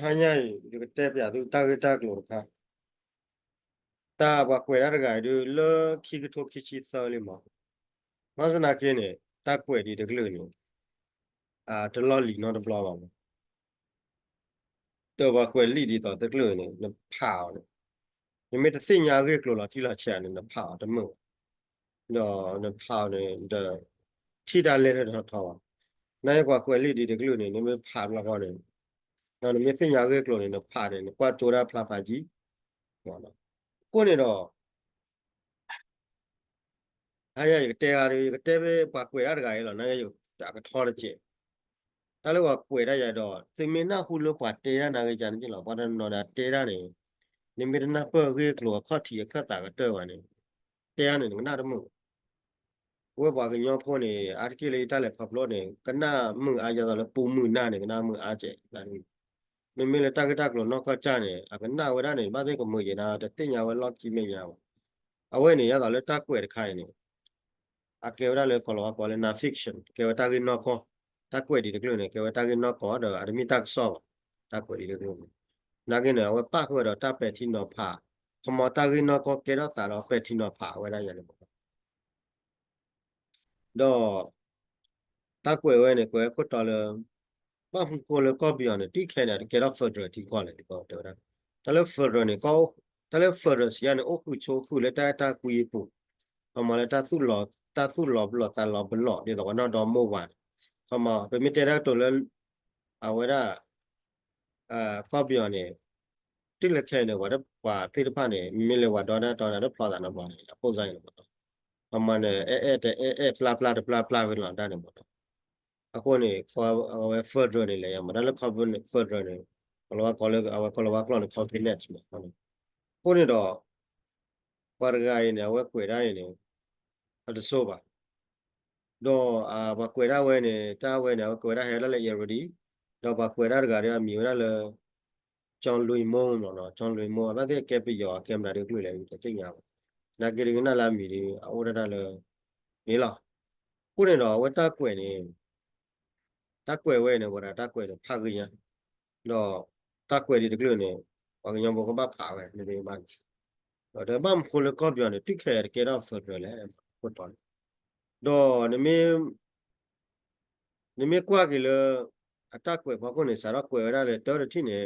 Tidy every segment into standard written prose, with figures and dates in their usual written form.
hanya itu tep ya tu tak keluar kah. Ta ba kwe ra ga du lo ki ke to ki chi sa le ma. Ma sa na ke ne ta kwe di de glu ni. De lo li no de bla ba. De ba kwe li di to de glu ni ne pa ne. Ni me de sin ya ke klo la ti la cha ne pa de mo. No ne pa ne de ti da le de ta wa. Na ye kwa kwe li di de glu ni ne me pa la ko ne. No ne me sin ya ke klo ni ne pa de ne kwa to ra pla pa ji. Voilà. Ko ne do ai te a ri te be ba kwe ra ga ye lo na ye ta ka tho de che. တာလို့ကကွယ်ရရတော့သိမနာဟုလို့ကွာတေရနာကြတယ်လို့ဘာလို့နော်ဒါတေရနေနိမိရနာပကေကလောခတ်တီခတ်တာကတော့ဝနေတေရနေနာတမှုဝဲဘာကညောဖို့နေအာတကိလေတလည်းဖပလို့နေကနာမှုအားရတော့ပူမှုနာနေကနာမှုအားကျဒါနိမိလေတကတကလို့နော်ကကြနေအကနာဝရနေဘာသိကမှုရနာတတင်ညာဝလောက်ကြည့်မြညာအဝဲနေရတော့လက်တကွယ်ခိုင်းနေအကေဝရလေကလောကလည်းနာ fiction ကေဝတာကနော်ကောတာကွယ်ဒီကလို့နေကေဝတာကနော်ကောတော့အဒမီတက်ဆောတာကွယ်ဒီကလို့ နာကင်းတော့ပတ်ခွတော့တပ်ပဲထီနော်ဖာခမတာကင်းနော်ကိုကေတော့သာတော့ပဲထီနော်ဖာဝဲရရတယ်ပေါ့တော့တက်ကွယ်ဝဲနေကွယ်ခွတ်တော်လဘာဖူကိုလကောပြောနေတိခဲတယ်ကေတော့ဖက်ဒရယ်တီကောလေဒီကောတော့တယ်လေဖက်ဒရယ်နေကောတယ်လေဖက်ဒရယ်စီယနေအခုချိုခုလေတာကူရီပူအမလည်းတာသုလောဘလောတာလောဘလောဒီတော့တော့မောဝါခမပမီတဲရတော့လေအဝဲရကောပြောနေ တိလက်ခဲနေကတော့ပါဖိတဖာနေမိလေဝါဒေါ်နာတော့ဖလာတာနော်ပါအပိုဆိုင်လို့ပေါ့အမနဲ့ဖလာဝဲလာတာနေပေါ့အခုနေခေါ်ဝဲဖက်ဒရယ်နေလေမဒါလည်းခေါ်ဖို့ဖက်ဒရယ်နေဘလောကလည်းအဝကလောကလောခေါ်ပြလက်မှာဟုတ်ခုနေတော့ပါရဂိုင်းနေဝဲကွေတိုင်းနေအတဆိုးပါတော့ဘာကွေရဝဲနေတာဝဲနေကွေရဟဲလည်းရရဒီတော့ဘာကွေရကရမြူရလည်း John Louis Mon no John Louis Mon ba de ke pi yo camera de klue le bi tin ya na ke ri na la mi ri a wo da le ni la ku ne do wa ta kwe ni ta kwe we ne wa da ta kwe ne pha ge ya do ta kwe di de klue ne wa ge nyam bo ko ba pha we ni de ba do de ba m ko le ko byo ne ti ke ke da fo de le ko to do ni me kwa ke le ta kwe ba ko ne sa ra kwe da le to de ti ne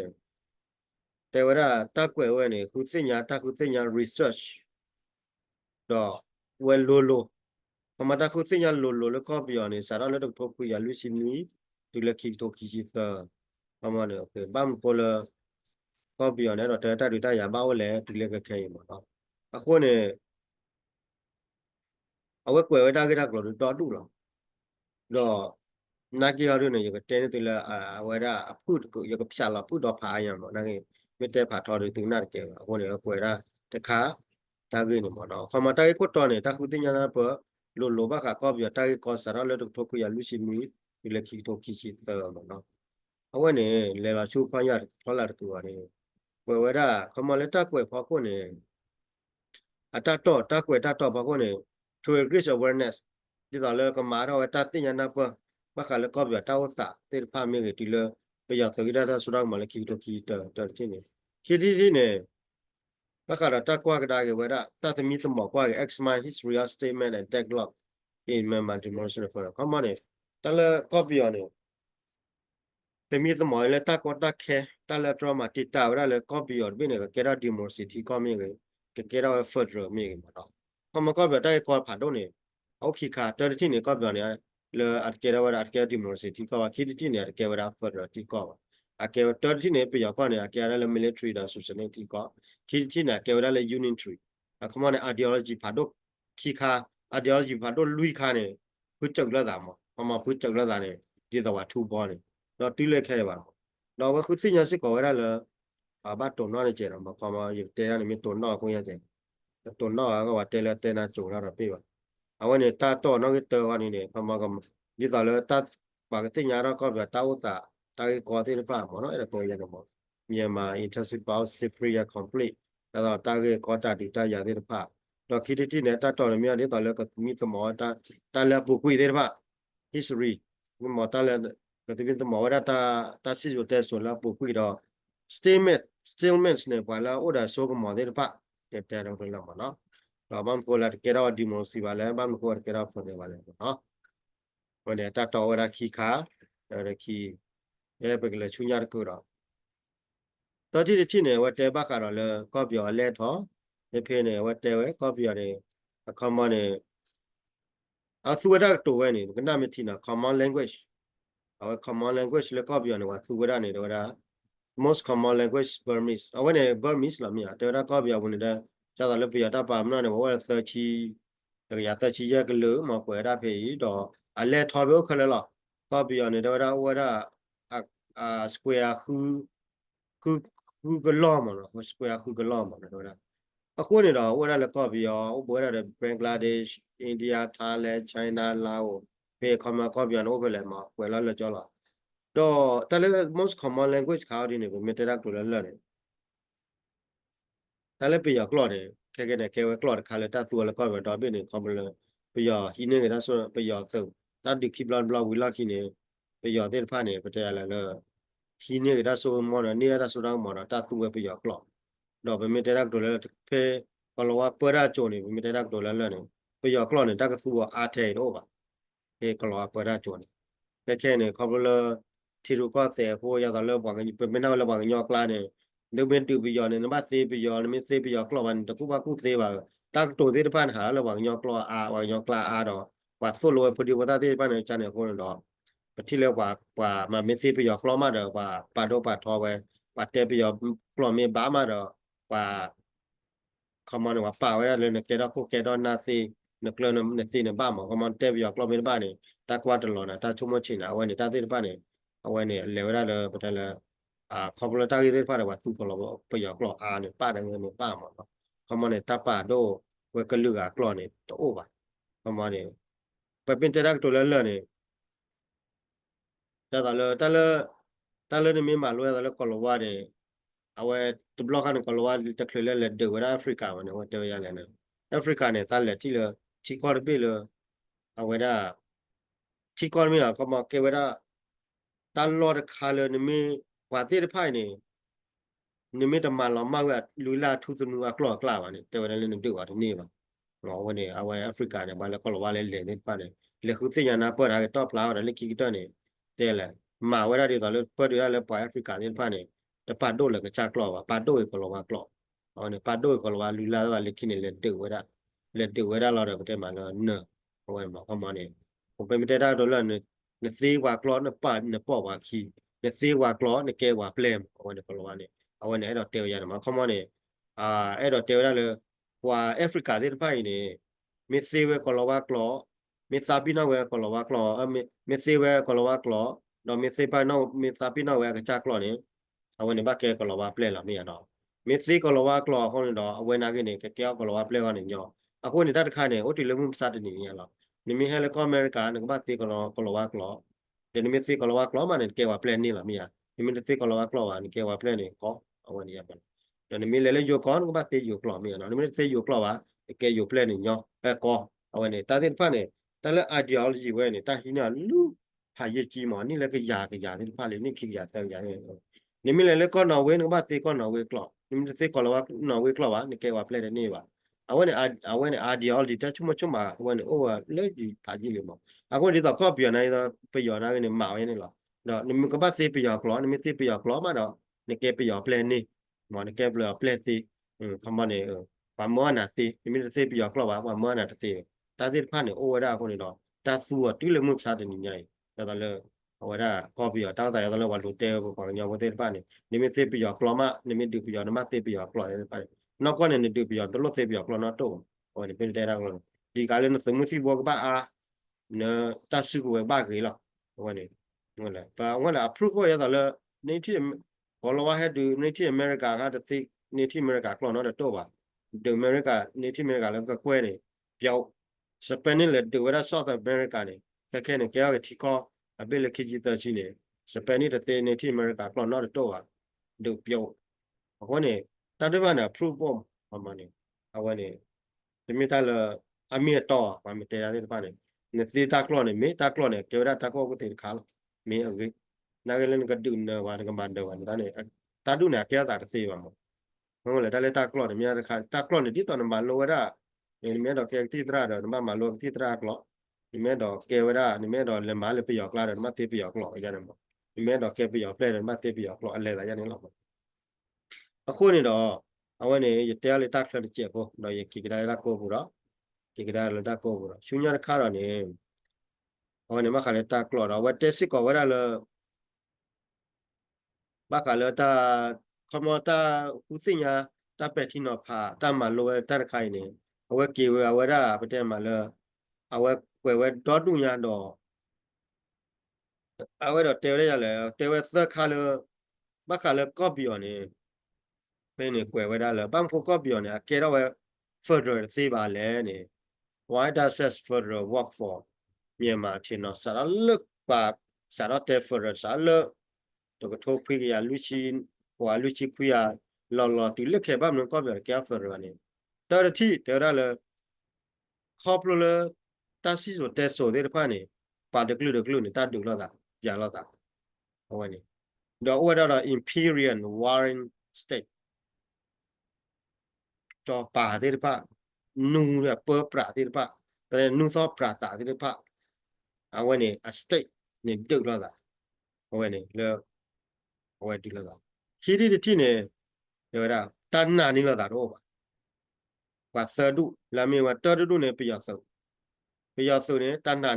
แต่ว่าถ้าเกิดว่าเนี่ยคุณสิ่งถ้าคุณสิ่ง research တော့ဝယ်လိုပမာတာခုစညာလိုလကောပြောနေစားရလက်တော့ခုရလူစီနီဒီလက်ခိတိုခီစီသာပမာနေโอเคဘမ်ပေါ်လကောပြောနေတော့တာတူတာရပါဝလဲဒီလက်ကခဲရမှာတော့အခုနေအဝက်ကွယ်ဝတာကြတာကလို့တော်တူလားတော့နာကီရရနေရကတဲနေတလာဝရအဖုကိုရကဖြာလာဖုတော့ဖာရမှာနာကေမြတဲ့ဖာတော်တူနာကေအခုနေကွယ်တာတခါတာကြီးနေမှာတော့ခမတာကိုတော်နေတာခုတင်ညာနာပေါ်လိုဘကကောပြတာကြီးကောစရလက်တော့ခုရလူရှိမီဒီလက်ခိတော့ခိရှိတော့မှာနော်အဝဲနေလေလာချိုးဖန်ရထောလာတူရတယ်ဝဲရခမလက်တက်ကွယ်ဖောက်ခုနေအတတော့တက်ကွယ်တတော့ဘာခုနေ to increase awareness ဒီတော့လေကမာတော့တတင်ညာနာပေါ်ဘခလကောပြတာဝစာတေဖာမေတီလပယသဂိဒတာဆူတော့မလခိတော့ခိတော်ချင်းနေခိဒီနေ Bakara takwa kadage wera tatami tamo kwa X-My history of statement and tag in member demonstration for come on tala copy on it tami tamo le takwa takhe tala drama tita wera le copy or bine ke kera demonstration come ke kera further me ma come copy dai kwa phado ne auki kha tar ne copy ne le at kera wera at kera demonstration ka ki ne at kera further ti ko ake tar ne pe ya kwa ne kera le military da society ko ki na ke wala le unitary akoma ne ideology phado ki kha ideology phado lui kha ne phu chok la da mo ma phu chok la da ne di da wa thu bo ne no ti le khe ba no wa khu sin nya sit ko wala le ba to no ne che no ma pa ma ye te ya ne mi to no ko ya che to no ga wa te le te na chu la ra pe ba a wa ne ta to no ke to wa ni ne pa ma ga di da le ta ba ke sin nya ra ko ba ta u ta ta ko te pa mo no e ko ya no Myanmar intensive power superior complete တော့တာကေကောတာဒီတာရတဲ့ဖာတော့ခိတိနဲ့တတော်မြတ်လေးတော်လည်းကမိသမောတာလည်းပုကွေတဲ့ဖာ history မောတာလည်းကတိသမောတာတာစီရတဲ့ဆိုလားပုကွေတော့ statements เนี่ยพอแล้วโอ้ดาโซก็มาเดี๋ยวปะเดี๋ยวแต่เราไปแล้วมาเนาะเราบ้านพอแล้วเกี่ยวกับดิโมซีบาแล้วบ้านพอเกี่ยวกับคนเดียวบาแล้วเนาะวันนี้ถ้าตัวเราขี้ขาเราขี้ไปกันเลยชุนยาร์กูเราตอนที่เนี่ยว่าเจ้าบ้ากันเราเลยก็เบียร์เล่ท้อเพื่อนเนี่ยว่าเจ้าก็เบียร์เนี่ยคำว่าเนี่ยสุดาตัวเนี่ยก็น่าไม่ทิ้งนะ common language เอา common language เลยก็เบียร์เนี่ยว่าสุดาเนี่ยเดี๋ยว most common language Burmese เอาไว้ใน Burmese ละมั้ยเดี๋ยวเราก็เบียร์วันนี้ได้จะตอนเราเบียร์ถ้าป่ามนั่นเนี่ยว่า30แต่อยาก30ยากเลยมาเปิดได้เพียดออะไรทอเบลเขาเลยล่ะก็เบียร์เนี่ยเดี๋ยวเราว่าอ่square คือคือก็ล้อมมันเนาะ square คือก็ล้อมมันเดี๋ยวเราအခုနေတော့ဝရလည်းကော့ပြီးရောဘွဲရတဲ့ဘင်္ဂလားဒေ့ရှ်အိန္ဒိယထိုင်းလဲချိုင်းနာလာအိုပေခမကော့ပြန်တော့ပဲလဲမှာဝဲလာလဲကြောလာတော့တလည်း most common language ခါရင်းနေကိုမြေတက်တူလဲလဲတယ်တလည်းပြရကလော့တယ်ခဲနဲ့ခဲဝဲကလော့ခါလဲတသူလဲကော့ပဲတော့ပြနေခမလဲပြရဟင်းနေကဒါဆိုပြရသုတတ်ဒီခိဘလန်ဘလဝီလာခိနေပြရတဲ့ဖာနေပတဲလဲလဲဟင်းနေကဒါဆိုမော်နေရဒါဆိုတော့မော်တာသူပဲပြရကလော့တော့မြေတက်တူလဲဖဲကလောပရချိုနေမြေတက်တူလဲလဲနေပြရကလော့နေတကသူအားထဲတော့ပါကလောပရချိုနေแค่เนี่ยเขาเลยที่รู้ก็แต่พวกยาตอนเริ่มบอกกันเป็นไม่น่าเราบอกกันยอกลาเนี่ยเดี๋ยวเป็นตื่นไปยอเนี่ยน้ำบ้าเซไปยอไม่เซไปยอกลอวันแต่กูว่ากูเซว่าตั้งตัวที่บ้านหาเราบอกยอกลออาว่ายอกลาอาดอกว่าสู้รวยพอดีว่าที่บ้านเนี่ยจันเนี่ยคนดอกที่เรียกว่ามาไม่เซไปยอกลอมาดอกว่าปาโดปาทอไว้ว่าเตไปยอกกลอมีบ้ามาดอกว่าเขามาเนี่ยว่าป่าไว้เลยเนี่ยแกดอกพวกแกดอนนาซีเนี่ยเกลือเนี่ยซีเนี่ยบ้าหมอเขามาเตไปยอกกลอมีบ้านเนี่ยตากวาดตลอดนะตาชุ่มชื้นเอาไว้เนี่ยตาที่บ้านเนี่ยเอาไว้เนี่ยเลวได้เลยประเทศละคอมพิวเตอร์ที่ฟ้าว่าตู้ก็เราไปหยอกล้อเนี่ยป้าดังเงินป้าหมดเนาะเขามาเนี่ยตาป้าโดไว้ก็เลือกกล้อเนี่ยตัวโอ้บ่ะเขามาเนี่ยไปเป็นเจ้าตัวเล่เนี่ยแต่ละเนี่ยมีมาลุยแต่ละก็เราว่าเนี่ยเอาไว้ตัวบล็อกกันก็เราว่าจะเคลื่อนเล่เดือดว่าแอฟริกาเนี่ยว่าเดียวยาเลยนะแอฟริกาเนี่ยแต่ละที่เลยที่คอร์บีเลยเอาไว้ได้ที่คอร์บีอ่ะก็มาเก็บไว้ได้ตลอดคาเลยเนี่ยมีว่าที่ได้ไพ่เนี่ย นิมิตมาเรามากว่าลุยลาทุสนุกลอกล้าวันนี้แต่วันนั้นนึกดูว่าที่นี่ป่ะเราวันนี้เอาไว้แอฟริกาเนี่ยบ้านเราก็เราว่าเล่นเล่นป่ะเนี่ยเรื่องที่อย่างนั้นเปิดอะไรต่อปลาอะไรเล็กกี่ตัวเนี่ยเดี๋ยวแหละมาเวลาเดียวตอนเปิดดูอะไรไปแอฟริกาเนี่ยป่ะเนี่ยแต่ปาโดเลยก็จากกลอว่าปาโดอีกก็เราว่ากลอเอาเนี่ยปาโดอีกก็เราว่าลุยลาว่าเล็กกี่เนี่ยเล่นดูเวลาเราเดี๋ยวประเทศมาแล้วเนอะเอาไว้มาเข้ามาเนี่ยผมเป็นไม่ได้โดนแล้วเนี่ยซีว่ากลอเนี่ยป่าเนี่ยปอว่าขี้เนี่ยซีว่ากลอเนี่ยแกว่าเพลมเอาไว้เนี่ยก็เราว่าเนี่ยเอาไว้เนี่ยเราเตียวยันมาเข้ามาเนี่ยเราเตียวได้เลยว่าแอฟริกาที่ไปเนี่ยมีซีเวก็เราว่ากลอมีซาบินาเวก็เราว่ากลอมีซีเวก็เราว่ากลอเรามีซีไปนามีซาบินาเวก็จากกลอเนี่ยเอาไว้เนี่ยบ้าแกก็เราว่าเพลละไม่เอามีซีก็เราว่ากลอเขาเนี่ยเอาไว้นากินเนี่ยแกก็เราว่าเพลกันเนี่ยเอาคนเนี่ยได้ค่าเนี่ยโอ้ที่เรื่องมุมสัตว์นี่เนี่ยเรานี่มีให้แล้วก็อเมริกาเนี่ยก็บ้าตีก็เราว่ากลอเดี๋ยวนี้มีซีก็เราว่ากลอมาเนี่ยแกว่าเพลนี่ละไม่เอานี่มีซีก็เราว่ากลอเนี่ยแกว่าเพลนี่ก็เอาไว้เนี่ยมันเดี๋ยวนี้มีเลยอยู่ก่อนก็บ้าตีอยู่กลอไม่เอานี่มีซีอยู่กลอวะแกอยู่เพลนี่เนาะก็เอาไว้เนี่ยตาที่ฟ้าเนี่ยแต่ละ ideology ไว้เนี่ยตาที่เนี่ยลูกหายจีหมอนี่แล้วก็ยาที่ฟ้าเลยนี่คือยาแต่ยาเนี่ยนี่มีเลยก็นอร์เวย์นึกบ้าตีก็นอร์เวย์กลอนี่มีซีก็เราว่านอร์เวย์กลอวะนี่แกว่าเพลนี่วะเอาไว้เนี่ย ideology แต่ชุ่มเอาไว้เนี่ยโอ้เลยดีพาจีเลยมั้งเอาไว้ที่ต่อก็เปลี่ยนในต่อไปอยู่นะเนี่ยมาไว้เนี่ยหรอเนาะนี่มันก็บ้าตีไปอยู่กลอนี่มีตีไปอยู่กลอมาเนาะนี่แกไปอยู่เพลนี่หมอนี่แกไปอยู่เพลตีคำว่าเนี่ยว่ามั่วนะตีนี่มีตีไปอยู่กลอว่ามั่วนะตีตาที่ผ่านเนี่ยโอ้ได้คนนี้เนาะตาสัวที่เลยมุสาตัวนี้ใหญ่แต่ตอนเลยเอาไว้ได้ก็ไปอยู่ตั้งแต่ตอนเลยวันรู้เจ้าของยาวประเทศผ่านเนี่ยนี่มีตีไปอยู่กลอมานี่มีดูไปอยู่น้ำมาตีไปอยู่กลอไปนอกก็เนี่ยดูไปอยู่ตัวรถตีไปอยู่กลอนอโต้โอ้นี่เป็นได้ดังเลยดีการเล่นสมุทรบอกบ้าเนี่ยตัดสินกูบ้ากี่หรอวันนี้นั่นแหละแต่วันนี้ approve ก็ยังแต่ละในที่พอเราว่าให้ดูในที่อเมริกาก็จะตีในที่อเมริกากลอนอโต้ป่ะดูอเมริกาในที่อเมริกาแล้วก็กล้วยเนี่ยเปียวสเปนนี่เลยดูว่า South America เนี่ยแค่เนี่ยแกเอาที่ข้ออาเบลคิจิตาชิเนี่ยสเปนนี่จะตีในที่อเมริกากลอนอโต้อ่ะดูเปียววันนี้ตอนที่ว่าเนี่ย approve ประมาณนี้เอาวันนี้จะมีแต่ละอามีต่อมามีแต่อะไรบ้างเนี่ยตีตากล้อเนี่ยมีตากล้อเนี่ยเกี่ยวกับตากล้อก็ตีขาวมีอะไรนักเรียนก็ดื่มเนี่ยวันก็มาเดินวันนั้นเนี่ย ta du na kia ta de se ba mo ngo le ta le ta clock de mia de kha ta clock ne di to na ma lo wa da ni me do ke ti tra do ma lo ti tra clock ni me do ke wa da ni me do le ma le pi yo kla de ma ti pi yo clock ya de mo ni me do ke pi yo ple de ma ti pi yo clock a le da ya ni lo mo အခုနေတော့အဝနေတရားလေတက်ခလက်ချက်ပေါ့တော့ရခိကဒါရကိုဘူးတော့ခိကဒါရတက်ကိုဘူးတော့ရှုညာခါတော့နေအဝနေမခါလေတက်လော်တော့ဝတ်တက်စစ်ကောဝရလဘာခါလေတာခမတာဥစညာတပက်တီနော်ဖာတမလောတက်ခိုင်နေအဝကေဝဝရပတဲ့မလောအဝကွယ်ဝတော့တူညာတော့အဝတော့တဲရရလေတဲဝသက်ခါလေဘာခါလေကော့ပီယောနေ bên này quẹo về đây là bang phố có biểu này kia đó về further thì bà lẽ này why does this further work for Myanmar thì nó sẽ lực và sẽ nó để further sẽ lực tôi có thâu quy cái luchin hoặc luchin quy lò từ lực hệ bang nó có biểu kia further này đó là thì đó là khop luôn ta sĩ số test số để phải này bà được lưu này ta được lo ta giả lo ta không này đó là imperial warring state cho bà thế pa nu là per pra thế pa cái nu so pra ta thế pa à vậy này a state này được là vậy này là vậy được là khi đi thì này rồi đó tan na ni là đó và sơ đủ là mình mà tơ đủ này bây giờ sâu này tan na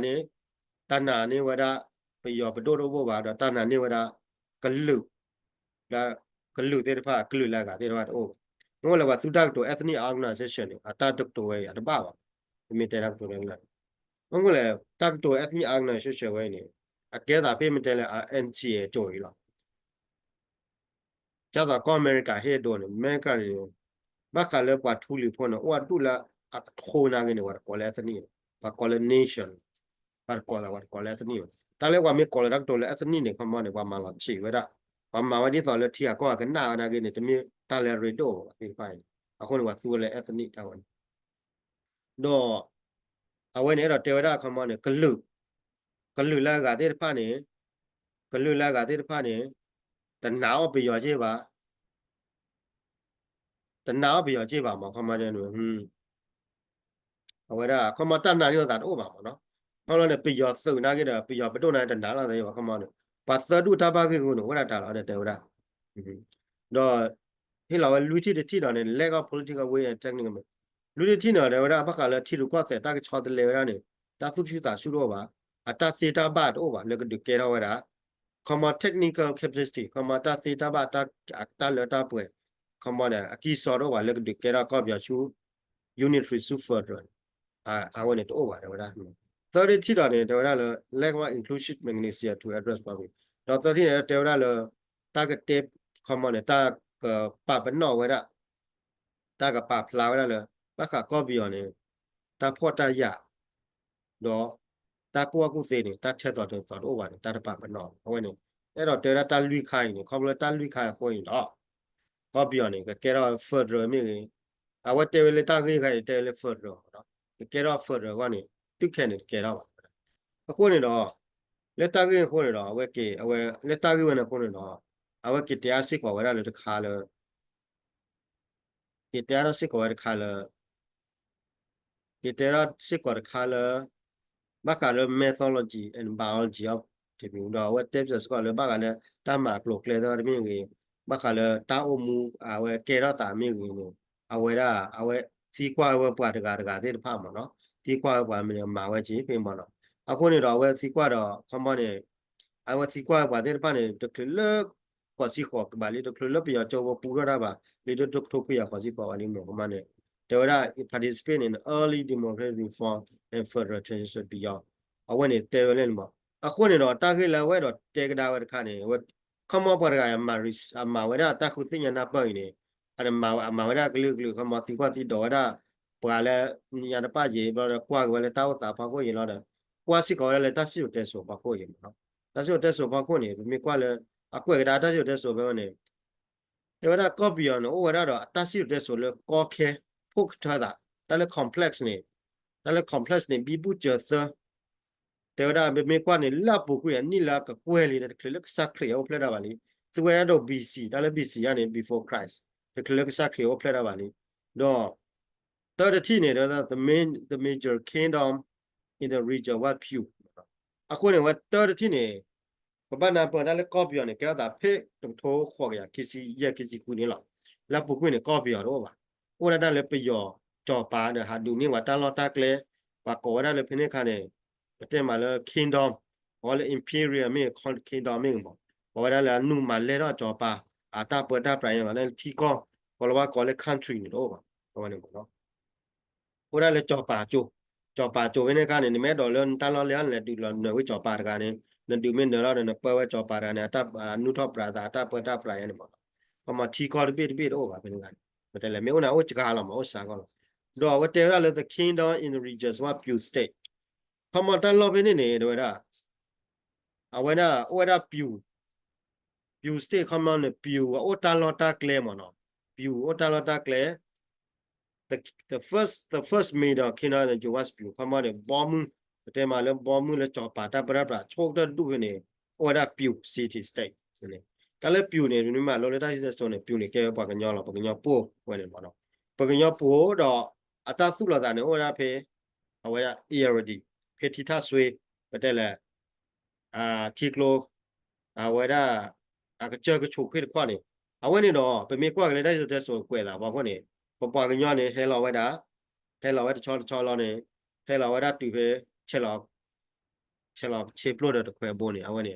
này vậy đó bây giờ bắt đầu vô vào đó tan na này vậy đó cái lựu là cái lựu thế pa cái lựu là cái thế pa ô ngô là what sudah to ethnic organization ata tuk to way ada bawa minta nak to dengan ngô là tak to ethnic organization way ni akeda pe minta la NCA to ila cha da ko America he do ni America ni ba le kwa thuli phone wa tu la khona nge ni wa ko la ethnic ba ko la nation ba ko la ethnic ta le wa me ko la to la ethnic ni khama ni wa ma la chi wa da wa ma wa di so le thia ko ka na na ge ni te mi ta le redo ti fai အခုကသူလည်း ethnic တာဝန်တော့အဝဲနေတော့တေဝဒခမနဲ့ကလူလာကတဲ့ဖာနေကလူလာကတဲ့ဖာနေတနာအပြရကြပါတနာအပြရကြပါမခမတဲ့နွအဝဲဒါခမတနာရောတာတော့ပါမနော်ဟောလည်းပြရစုံနာကြတယ်ပြရဘတုနာတနာလာတဲ့ခမနဲ့ပါသတုတပါကေကိုဝရတာလာတဲ့တေဝဒတော့ဟိလာဝလူတီတီတော်နဲ့ lack of political way and technical လူတီနော်တယ်ဝရဘကလည်းတီလူကွာဆက်တာကချောတယ်လေဝရနေတာသူချူတာရှုတော့ပါအတစေတာဘတ်ဩပါလကဒကေရောဝရ comma technical capacity comma ta theta ba ta le ta pwe comma da aki so do wa le de kera ko bya chu unitary super I want it over da wada 30 thi da ne da wada le level inclusive magnesia to address pa do 30 ne da wada le target comma ne ta pa ba no wada ta ka pa phla wada le ba ka ko bya ne ta pho ta ya do ta ko ku se ni ta chet to over ne ta pa ba no awen ne အဲ့တော့တေရတာလွိခိုင်းနေခေါပလတာလွိခိုင်းကိုရင်တော့ဟောပြောနေကဲတော့ further မြေအဝတ်တေလေတာကြီးခိုင်းတေလေ further နော်ကဲတော့ further ကနေတုခဲနေကဲတော့အခုနေတော့လက်တာကြီးခိုးနေတော့အဝဲကေအဝဲလက်တာကြီးဝင်နေခိုးနေတော့အဝဲကေတရားစစ်ကွာဝရလေတခါလေကေတရားစစ်ကွာတခါလေကေတရားစစ်ကွာတခါလေဘာကလေ methodology and biology of ဒီမျိုးတော့ဝတ် tips ကလည်းဘာကလည်းတမကလို့ကလေတော့မြင်ကြီးဘာကလည်းတာအမှုအဝဲကေတော့တာမြင်ကြီးလို့အဝဲတာအဝဲစီကွာဝဲပွားတကာတဲ့ဖာမနော်စီကွာပွားမြင်မှာဝဲကြီးပြင်မနော်အခုနေတော့ဝဲစီကွာတော့ခမနဲ့အဝဲစီကွာပွားတဲ့ဖာနဲ့တကလကွာစီခေါ်ကပါလေတကလပြရကြောပူရတာပါလေတထုတ်ပြရကွာစီကွာပါလိမ့်မယ်ခမနဲ့တော်ရ participate in early democratic reform and further transition beyond အဝဲနေတယ်လဲမှာအခုနေတော့တာခေလာဝဲတော့တေကဒါဝဲခါနေဝဲခမောပရကမာရစ်အမဝဲတာတခုသိညာနာပိုင်နေအဲ့မဝဲတာကလူခမောတီကွာတီတော်ရပွာလဲညာတပကြီးဘာကွာဝဲလဲတောက်တာဖာကိုရင်တော့ကွာစီကောလဲတဆီတဲဆိုဖာကိုရင်နော်တဆီတဲဆိုဖာကိုနေမိကွာလဲအကွဲကဒါတဆီတဲဆိုပဲနေတေဝဒကော်ပီယောနော်ဝဲတော့တဆီတဲဆိုလဲကောခဲဖုတ်ထားတာတလဲ complex နေတလဲ complex နေဘီဘူးကျော်စတေဝဒမေကွာနေလပ်ပုကွေနီလာကကွဲလီတဲ့ကလစ်စခရီယောဖလက်တာပါလီ သူဝဲတော့ BC ဒါလည်း BC ကနေ before Christ ဒီကလကစားခရီကိုဖလက်တာပါလေတော့ third တိနေတော့ the major kingdom in the region what few အခုနေဝတ် third တိနေပပနာပေါ်ဒါလည်း copy ရနေကြတာဖေတူထိုးခေါ်ရခစီရခစီကူနေလောက်လာပုကွနေ copy ရတော့ပါဟိုရတာလည်းပျော်ကြော်ပါတဲ့ဟာဒူနေဝတာလော်တာကလေပါကောရလည်းဖိနေခါနေတဲ့မှာလည်း kingdom ဟောလည်း imperial မြေ kingdom မြေပေါ့ဘောရလည်းနူမှာလဲတော့ကြော်ပါအာတာပေါ်တာပြန်ရလည်းထီကောဘောလဝကောလည်း country နေတော့ပါဟောနေပေါ့နော်ဟိုရလည်းကြော်ပါကျိုဝင်းနေကနေနေမဲ့တော်လည်းတန်လော်လည်းလည်းတူလော်နေဝကြော်ပါတကနေနတူမင်းနော်တော့နေပွဲဝဲကြော်ပါတကနေတပ်နုထော့ပရာတာတပ်ပေါ်တာပရာရနေပေါ့ပမာထီကောတပိတော့ပါဘယ်လိုကနေမတယ်လေမြို့နာဥချကာလောမဥစာကောတော့ဝတဲရလည်း the kingdom in the regions what few state ပမာတလော်ဘင်းနေတော့ရအဝဲနာဝဲတာပြူ state ခမန်ပြူအိုတလော်တာကလေမနော်ပြူအိုတလော်တာကလေthe first major kingdom in the was ပြူခမန်bomb แต่มาแล้วบอมมือแล้วจอป่าตาปราปราโชคได้ดูเนี่ยโอ้ได้ปิว city state เนี่ยก็เลยปิวเนี่ยนี่มาเราเลยได้ที่จะส่วนเนี่ยปิวเนี่ยแกปากกันยอเราปากกันยอปูไว้เนี่ยบ่เนาะปากกันยอปูดอกอัตราสุรตาเนี่ยโอ้ได้เพเอาไว้ได้ already เพทิท่าสวยไปได้แหละทีโกลเอาไว้ได้ก็เจอก็ฉุกเพศข้อนี่เอาไว้เนี่ยดอกไปมีกว่ากันได้จะส่วนกว่าล่ะบอกว่าเนี่ยปากกันยอเนี่ยให้เราไว้ได้ชอเราเนี่ยให้เราไว้ได้ตีเพချက်လောက်ခြေပလို့တဲ့ခွဲပေါ်နေအဝနေ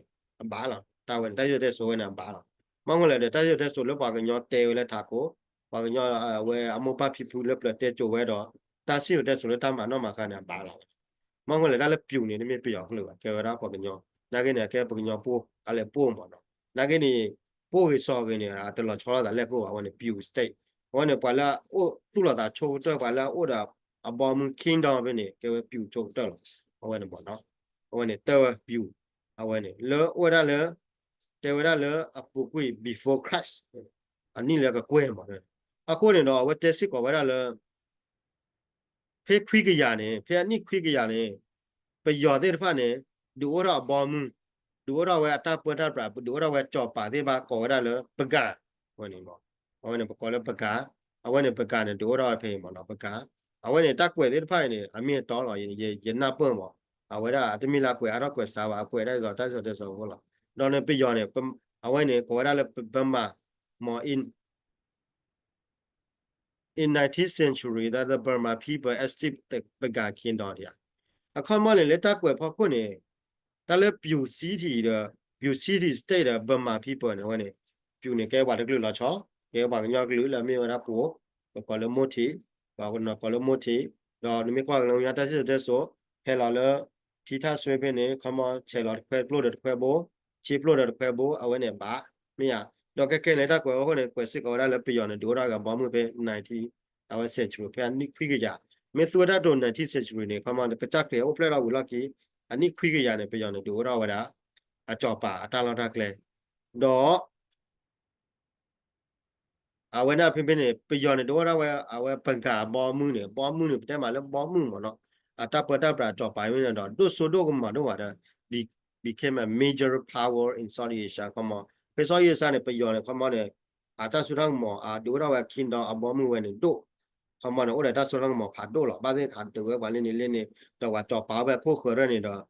ဘာလားတာဝန်တိုက်ရတဲ့ဆိုရင်ဘာလားမောင်ကလည်းတိုက်ရတဲ့ဆိုလို့ပါကညောတဲလဲထားကိုပါကညောဝဲအမောပဖြစ်ဖူးလက်ပလက်တဲကြိုဝဲတော့တာစီရတဲ့ဆိုလို့တမ်းမှာတော့မှာခဏဘာလားမောင်ကလည်းဒါလည်းပြူနေနေမြပြအောင်လို့ကဲဝရပါကညောနာကနေကဲပကညောပို့အလည်းပို့ပေါ့နော်နာကနေပို့ရစောကနေတလောချောလာလက်ကိုအဝနေပြူ state ဝနေပါလာအိုသူ့လာတာချိုးတော့ပါလာအိုတာအပေါ်မူ kingdom ပဲနေကဲပြူချိုးတော့အဝနေပေါ့နော်အဝနေတော့ပြူအဝနေလောဝရလေတေဝရလေအပူကွေ before Christ အနည်းလည်းကကွဲမှာအခုနေတော့ဝတက်စစ်ကဝရလေဖေခွိကရနေဖေအနိခွိကရနေပယောတဲ့ဖာနေဒူဝရဘောမူဒူဝရဝဲအတပွတ်တာပရာဒူဝရဝဲကြောပါတဲ့ဘာကောရလေပကဝနေပေါ့အဝနေပကောလေပကအဝနေပကနေဒူဝရဖေမနော်ပကအဝနေတက်ကွဲတဲ့ဖာနေအမြင့်တော်တော်ရနာပွန့်ပေါ့အဝရအတမီလာကွယ်အတော့ကွယ်စားပါကွယ်တဲ့ဆိုတက်ဆိုဟုတ်လားတော့နေပြရောနေအဝဲနေကွယ်ရလည်းဘမမော in 19th century that the Burma people established the Baga kingdom เนี่ยအခါမှလည်းလက်တက်ကွယ်ဖောက်ခွနေတလည်းပြူစီးတီတဲ့ပြူစီးတီ state တဲ့ Burma people နဲ့ဝင်နေပြူနေကဲပါတကလူလာချောကဲပါညောကလူလာမြေရပူကောလမိုတီပါဝနကောလမိုတီတော့နိမကွာလုံးရတက်စစ်တဲ့ဆိုဟဲလာလทีท่าสวยเป็นเนี่ยเขามาเชลล์เควปลุดเควโบชีปลุดเควโบเอาไว้เนี่ยบ้าไม่อยากดอกแค่ในตะกวยเขาเนี่ยกวยสิกเอาได้แล้วไปย้อนดูได้กับบอมมือเป็น90เอาไว้เซนจูเพื่อนนี่คุยกันยาไม่ตัวได้โดน90เซนจูเนี่ยเขามากระจักเลยโอ้เพลเราหุ่นลักกี้อันนี้คุยกันยาเนี่ยไปย้อนดูได้ว่าได้จ่อป่าตาเราทักเลยดอกเอาไว้น่ะเพิ่นเนี่ยไปย้อนดูได้ว่าเอาไว้ปังกาบอมมือเนี่ยแต่มาแล้วบอมมือหมดเนาะตาเปิดตาปราจอไปไม่ได้ดอกดูโซโดก็มาด้วยว่า became a major power in Saudi Asia เข้ามาไป Saudi Asia เนี่ยไปย้อนเนี่ยเข้ามาเนี่ยตาสุรังหมอดูได้ว่า kingdom บอมมือไว้เนี่ยดูเข้ามาเนี่ยโอ้แต่ตาสุรังหมอผ่าดูหรอกบ้านเนี่ยขาดดูไว้ว่าเล่นเนี่ยแต่ว่าจอป่าแบบพวกเขยเนี่ยดอก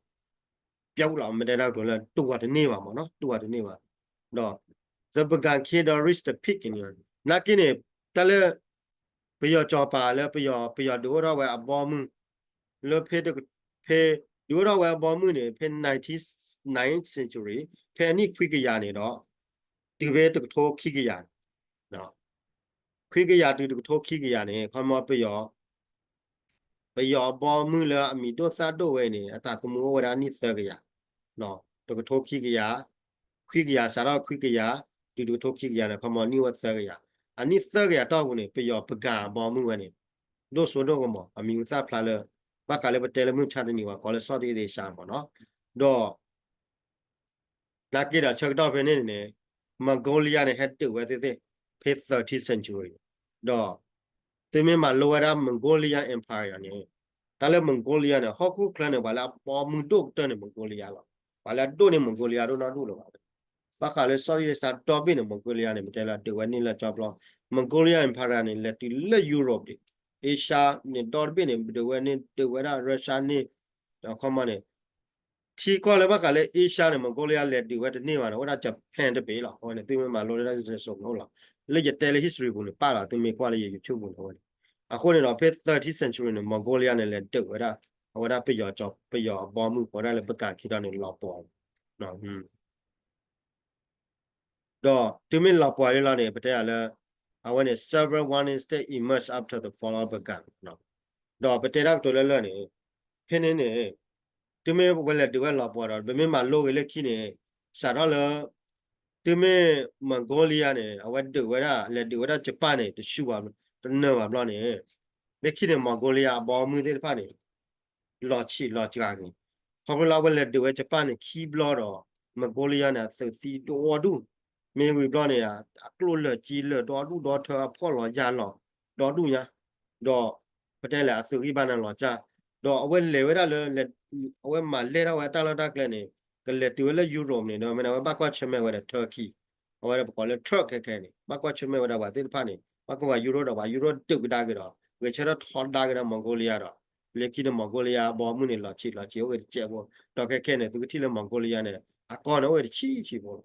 เปี้ยวเราไม่ได้แล้วตัวละตัวนี่ว่าหมอเนาะตัวนี่ว่าดอก the Bagan kingdom reached the peak in นักกินเนี่ยแต่เลยไปย้อนจอป่าแล้วไปย้อนดูได้ว่าบอมมือแล้วเพดูเราว่าบอมมือเนี่ยเป็น 19th century เพนี่คุยกันยาเนี่ยเนาะตีเวตุกโทคิกันยาเนาะคุยกันยาตุกโทคิกันยาเนี่ยเขามาไปยอบอมมือแล้วมีตัวซาโดเวเนี่ยตาสมุวรานี่เสกยาเนาะตุกโทคิกันยาคุยกันยาสารคุยกันยาตุกโทคิกันยาเนี่ยเขามานี่ว่าเสกยาอันนี้เสกยาต้องเนี่ยไปยอปกาบอมมือเนี่ยโดโซโดก็มามีอุตสาหพลาเลยဘာကလည်းတယ်လမှုချတဲ့နေပါကောလည်းစော့တီးသေးရှာပါနော်တော့လာကြတာချက်တော့ပဲနေနေမန်ဂိုလီးယားနဲ့ဟက်တူဝဲသေးသေး30th century တော့ဒီမြမှာလောရမန်ဂိုလီးယား empire နဲ့ဒါလည်းမန်ဂိုလီးယားနဲ့ဟော့ကူကလန်နဲ့ဘာလာပေါ်မှုတော့တဲ့မန်ဂိုလီးယားလားဘာလာတော့နေမန်ဂိုလီးယားတော့တော့လို့ပါ bakal sorry sa topi ne Mongolia ne mitela de wani la job lo Mongolia empire ne le Europe de Asia ne topi ne de wani de wera Russia ne common ne ti ko le bakal Asia ne Mongolia le de wet ne wa wera Japan de be la ho ne ti me ma lo le so no la le je tele history bu ne pa la ti me kwa le YouTube bu no အခုနေတော့ fifth 30th century နဲ့ Mongolia နဲ့လည်းတက်ဝဲတာဝဲတာပြရောကြောပြရောပေါ်မှုပေါ်တယ်လည်းပကခိတာနေလောက်ပေါ်နော်တော့ဒီမင်းလောက်ပေါ်ရလာနေပတဲ့လည်း I want several warning state emerged after the fall of Bagan နော်တော့ပတဲ့တော့တော်လည်းနေခင်းနေဒီမင်းဝဲလည်းဒီဝဲလောက်ပေါ်တော့ဒီမင်းမှာလို့လည်းခိနေစားတော့လည်းဒီမင်း Mongolia နဲ့အဝဲဒီဝဲတာလည်းဒီဝဲတာဂျပန်နဲ့တရှူပါတနော်ပါဘလို့နေလက်ခိနေ Mongolia ပေါ်မှုတဲ့ဖာနေလော်ချီလော်ကြာကြီးခေါပလာဝဲလက်ဒီဝဲဂျပန်နဲ့ခီဘလော်တော့ Mongolia နဲ့သစီတော်ဒူမင်းဝီဘလော်နေရအကလို့လက်ကြီးလက်တော်ဒူတော်ထောဖော်လော်ရလော်တော်ဒူညာတော့ပတဲ့လေအစုကြီးပါနဲ့လော်ကြတော့အဝဲလေဝဲတာလေအဝဲမှာလေတော့ဝဲတာလာတာကလည်းနေကလက်တီဝဲလေယူရိုနေတော့မနဝဲဘကွာချမဲဝဲတဲ့တူရကီအဝဲပေါ်လေထရက်ခဲနေဘကွာချမဲဝဲတာဝါတဲ့ဖာနေဘကွာယူရိုတော့ဝါယူရိုတုတ်တာကြတော့ဝဲချတော့ထော်တာကြတော့ Mongolia တော့လေကိတဲ့ Mongolia ပေါ်မှုနေလော်ချီဝဲကျဲပေါ်တော့ခဲနေသူကတိလေ Mongolia နဲ့အကောနော်ဝဲချီပေါ်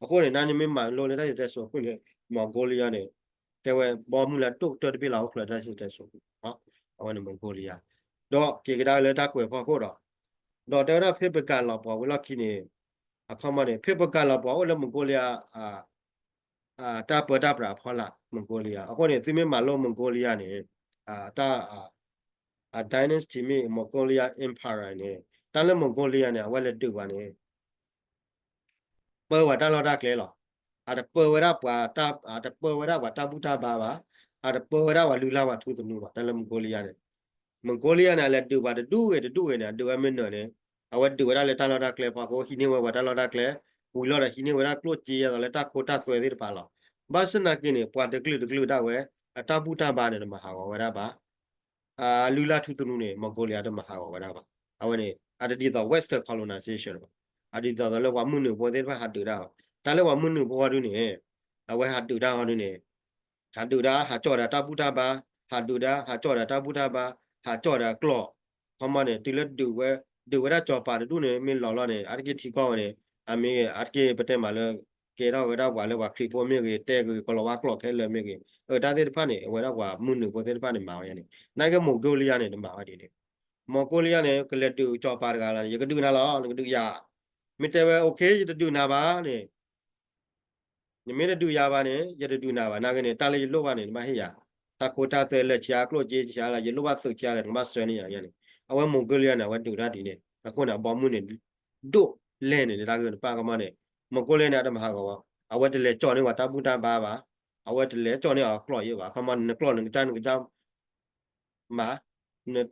အခုနေနာညမင်းမှာလိုနေတဲ့ဆိုခုလေ Mongolia နဲ့တဲဝဲပေါ်မှုလာတုတ်တော်တပြလောက်ခလာတဲ့စစ်တဲ့ဆိုဟောအဝဲ Mongolia တော့ကေကဒါလေတာကွယ်ဖို့တော့တဲရဖေပကန်လောက်ပေါ်ဝလာခိနေအခမနေဖေပကန်လောက်ပေါ်ဝလာ Mongolia တာပတာပရာဖောလာ Mongolia အခုနေသိမင်းမှာလို့ Mongolia နဲ့dynasty မြေ Mongolia empire နဲ့တလည်း Mongolia နဲ့ဝဲလက်တူပါနဲ့ပေါ်ဝတာလောက်တာကလဲလောပေါ်ဝရပွာတာပေါ်ဝရဝတာပုတာပါပေါ်ဝရဝလူလာဝထုသနုပါတလည်း Mongolia နဲ့ Mongolia နဲ့လည်းတူပါတူရဲ့နဲ့တူဝဲမင်းနော်နဲ့အဝတူဝရလက်တာလောက်တာကလဲပါကိုဟိနေဝတာလောက်တာကလဲဘူလောဟိနေဝရကလို့ကြည်ရတော့လက်တာခိုတာဆွဲသေးပါလောဘာစနာကိနေပွာတကလူတာဝဲတာပုတာပါနဲ့မဟာဝရပါလူလာထုသနုနဲ့ Mongolia တော့မဟာဝရပါအဝနေအတတိတော့ Western colonization ပါအဒီတော့လည်းဝမှုနုပေါ်သေးပါဟာတူတာတာလည်းဝမှုနုပေါ်တူနေအဝဲဟာတူတာဟောနေဟာတူတာဟာကြော်တာတာပုတာပါဟာတူတာဟာကြော်တာတာပုတာပါဟာကြော်တာကလော့ခမနဲ့တိလက်တူဝဲဒီဝရကြော်ပါတူနေမင်းလော်လော်နေအတကိတီကောနေအမေအတကိပတဲ့မှာလည်းကေတော့ဝရဝါလည်းဝခရီပေါ်မြေကြီးတဲကိုကလောဝါကလော့ခဲလည်းမြေကြီးဒါတဲ့ဖာနေဝရဝါမှုနုပေါ်တဲ့ဖာနေမှာရနေနိုင်ကမိုဂိုလီယာနေမှာဒီနေမော်ကိုလီယာနဲ့ကလက်တူကြော်ပါတကလာရကတူနာလောကတူရမတဲဝဲโอเคရတူနာပါနေညမင်းတူရပါနဲ့ရတူနာပါနာကနေတာလေလို့ပါနေမဟေ့ရတာကိုတာတဲ့လက်ချာကလို့ကြေးချာလာရလို့ပါစုချာတယ်မဆွဲနေရရနေအဝဲမော်ကိုလီယာနဲ့ဝတူတာဒီနေအခုနအပေါ်မှုနေတို့လဲနေဒါကပါကမနဲ့မော်ကိုလီယာနဲ့တမဟာကောအဝဲတလေကြော်နေဝတာပူတာပါအဝဲတလေကြော်နေအောင်ကလော့ရပါခမနကလော့နေကြမာ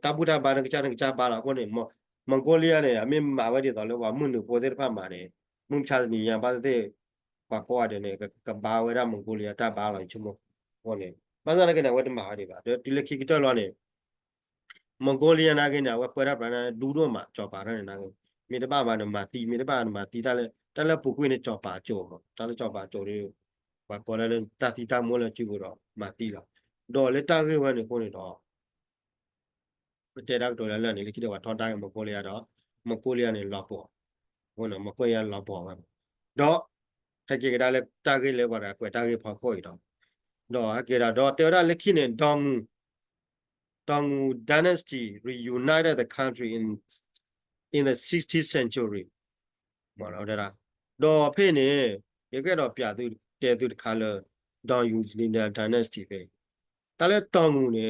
တာပူတာပါနေကြပါလာကိုနေMongolia နဲ့အမေမာဝဲတယ်တော့လောမှုနုပေါ်တဲ့ဖာမှာနေမှုချာနေရပါတဲ့ပါကွာတယ်နေကဘာဝရ Mongolia တပါလာချုံဟောနေဘာသာလည်းကနေဝတ်တမဟာတွေပါဒီလက်ခိကတော့လောနေ Mongolia နာကနေဝပရပနာဒူတော့မှာကြော်ပါတဲ့နာကမြေတပပါနမှာတီမြေတပနမှာတီတာလဲတလဲပုကွေးနဲ့ကြော်ပါကြော်တာလဲကြော်ပါကြော်လေးဘာပေါ်လဲတာတီတာမိုးလဲကြည့်ဖို့တော့မှာတီလာတော့လက်တာခေဝနေကိုနေတော့တဲ့တော့လည်းလည်းနေလိခိတော့ထောင်းတိုင်း Mongolia တော့ Mongolia နဲ့လောက်ပေါ့ဟိုနော် Mongolia လောက်ပေါ့တော့တကယ်ကြလဲတာခေလဲပါတာကွတာခေဖောက်ဖို့ရတော့အကေတော့တေရလက်ခိနေတောင်Dongu dynasty reunited the country in the 60th century ဘာလို့လဲတော့ဖေနေရခဲ့တော့ပြသူတဲသူတခါလဲ Dongu dynasty ပဲတလဲတောင်ငူနေ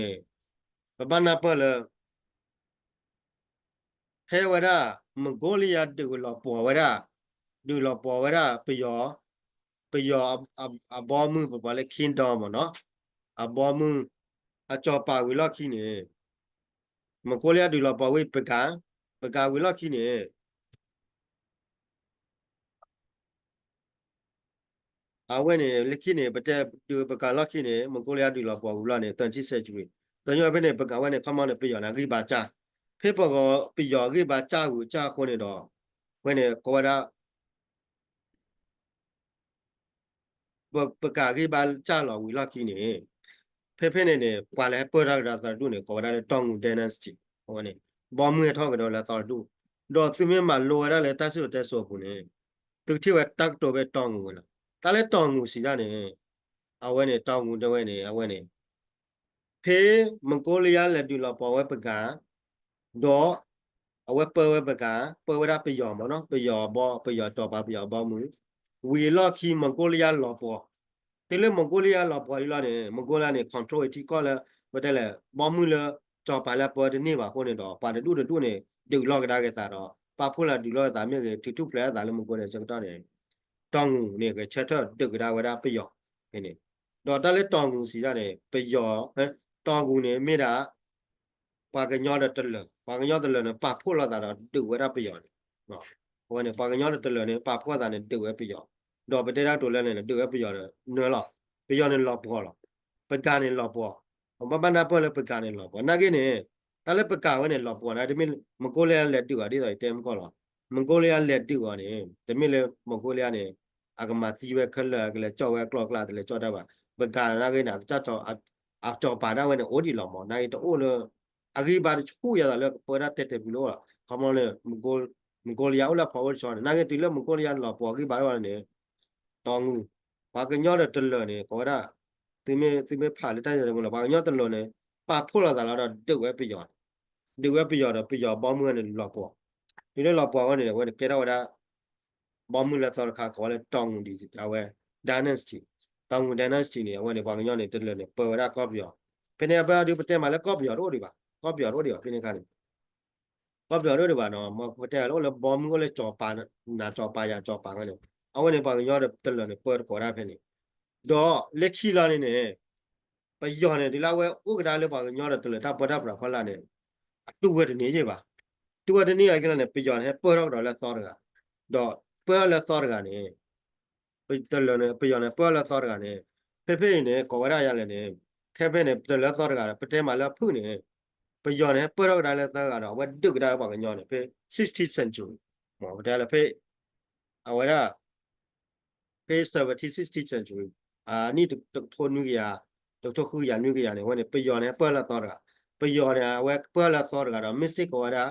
ပပနာပလဲဟဲဝရ Mongolia တူလောပေါ်ဝရဒူလောပေါ်ဝရပယောအဘောမှုပပလဲ kingdom နော်အဘောမှုအကြောပါဝီလောက်ခိနေ Mongolia ဒူလောပေါ်ဝိပကဝီလောက်ခိနေအဝဲနေလက်ခိနေပတဲ့ဒူပကလောက်ခိနေ Mongolia ဒူလောပေါ်ဝီလောက်နေတန်ချိဆက်ကျွေတညောပဲနေပကဝဲနေခမောင်းနေပြရနာခိပါချဖေပေါ်ကပြရခိပါချကိုချခွနေတော့ဝဲနေကောဝရ ปกากีบาจ้าหลอวิลากีเนี่ยเพ่เนี่ยกว่าแล้วเปิดรักราตาดูเนี่ยก็ได้ต้องเดนสติวันนี้บอมมือทอกกันแล้วตาดูดอซิเมมาโลได้เลยตัดสุดแต่สอบปุ่นเนี่ยตึกที่ว่าตักตัวไปต้องงูละตาเลยต้องงูสิได้เนี่ยเอาไว้เนี่ยต้องงูเดี๋ยวเนี่ยเอาไว้เนี่ยเพมังโกเลียเลดูลาปอไว้ปกาดอเอาไว้เปิดไว้ปกาเปิดไว้ได้ไปยอมบ่เนาะไปยอมบ่ไปยอมต่อไปยอมบ่มือวีลอคีมังโกเลียลอปอ te le Mongolia la po ila ne Mongolia ne control ti ko la ba de le bo mu le cho pa la po de ni ba ko ne do pa de du ne de lo ga da ga ta do pa phu la du lo da me ke ti tu pla da le Mongolia cha ta ne tong ne ke cha ta de ga da wa da pe yo ne do ta le tong si da ne pe yo tong ne me da pa ga nyo da te le pa ga nyo de le ne pa phu la da de wa da pe yo no ko ne pa ga nyo de le ne pa phu da ne de wa pe yo တော့ပတေတာတိုလဲနေတူပဲပြောတယ်နွယ်တော့ပြောနေတော့ပေါ်တော့ပကနေတော့ပေါ်မပနာပေါ်လဲပကနေတော့ပေါ်နာကိနေတလဲပကဝဲနေတော့ပေါ်နာဒီမမကိုလဲလက်တူပါဒီတော့တဲမကောတော့မကိုလဲလက်တူပါနေဒီမလဲမကိုလဲနေအကမတီပဲခလကလဲကြောက်ဝဲကလော့ကလာတယ်ကြောက်တတ်ပါပကနာကိနာကြောက်တော့အကြောက်ပါတော့ဝဲနေအိုဒီလောမောနိုင်တော့လို့အကြီးပါချူရတာလဲပေါ်ရတဲ့တယ်ဘလို့ခမောလဲမကိုလဲဦးလာပေါ်ချောနာကိတီလဲမကိုလဲလောပေါ်ကြီးပါတော့နေ ตองบางยอดตลอดเนี่ยก็ได้ที่ไม่ผ่านได้ยังไงบางยอดตลอดเนี่ยป่าพูดอะไรแล้วเดือดไว้ประโยชน์เดือดไว้ประโยชน์ประโยชน์บ้ามือเนี่ยหลอกปอกทีนี้หลอกปอกว่าเนี่ยว่าเกิดอะไรบ้ามือแล้วตอนข้าก็เลยตองดีสิเอาไว้ดานันสตีตองดานันสตีเนี่ยว่าเนี่ยบางยอดเนี่ยตลอดเนี่ยเปิดได้ก็ประโยชน์เป็นเนี่ยแบบเดี๋ยวประเทศมาแล้วก็ประโยชน์รู้ดีป่ะก็ประโยชน์รู้ดีป่ะเป็นยังไงก็ประโยชน์รู้ดีป่ะเนาะมาประเทศแล้วบ้ามือก็เลยจ่อปานน่าจ่อปายาจ่อปากันเนี่ยเอาไว้ในบางยอดตลอดเนี่ยเปิดก็ได้เพื่อนนี่ดอเล็กขี้ลาเนี่ยไปย้อนเนี่ยดีแล้วเว้ยอุกดาเลยบางยอดตลอดถ้าเปิดได้ปะพลาเนี่ยตัวเวทนี่ใช่ปะตัวเวทนี่อะไรกันเนี่ยไปย้อนให้เปิดเราแล้วซ้อนกันดอเปิดแล้วซ้อนกันเนี่ยไปตลอดเนี่ยไปย้อนเนี่ยเปิดแล้วซ้อนกันเนี่ยเพ่ๆเนี่ยก็ว่าได้ยังไงเนี่ยแค่เพ่เนี่ยตลอดแล้วซ้อนกันประเทศมาแล้วพูดเนี่ยไปย้อนเนี่ยเปิดเราแล้วซ้อนกันว่าดึกได้บางยอดเนี่ยเพ่60 century หมอได้แล้วเพ่เอาไว้ละเพ่70 60 century นี่ตัวทนนุกยาตัวคือยานุกยาเนี่ยวันนี้ไปย้อนเนี่ยเปิดละต่อกันไปย้อนเนี่ยว่าเปิดละต่อกันเราไม่สิก็ว่า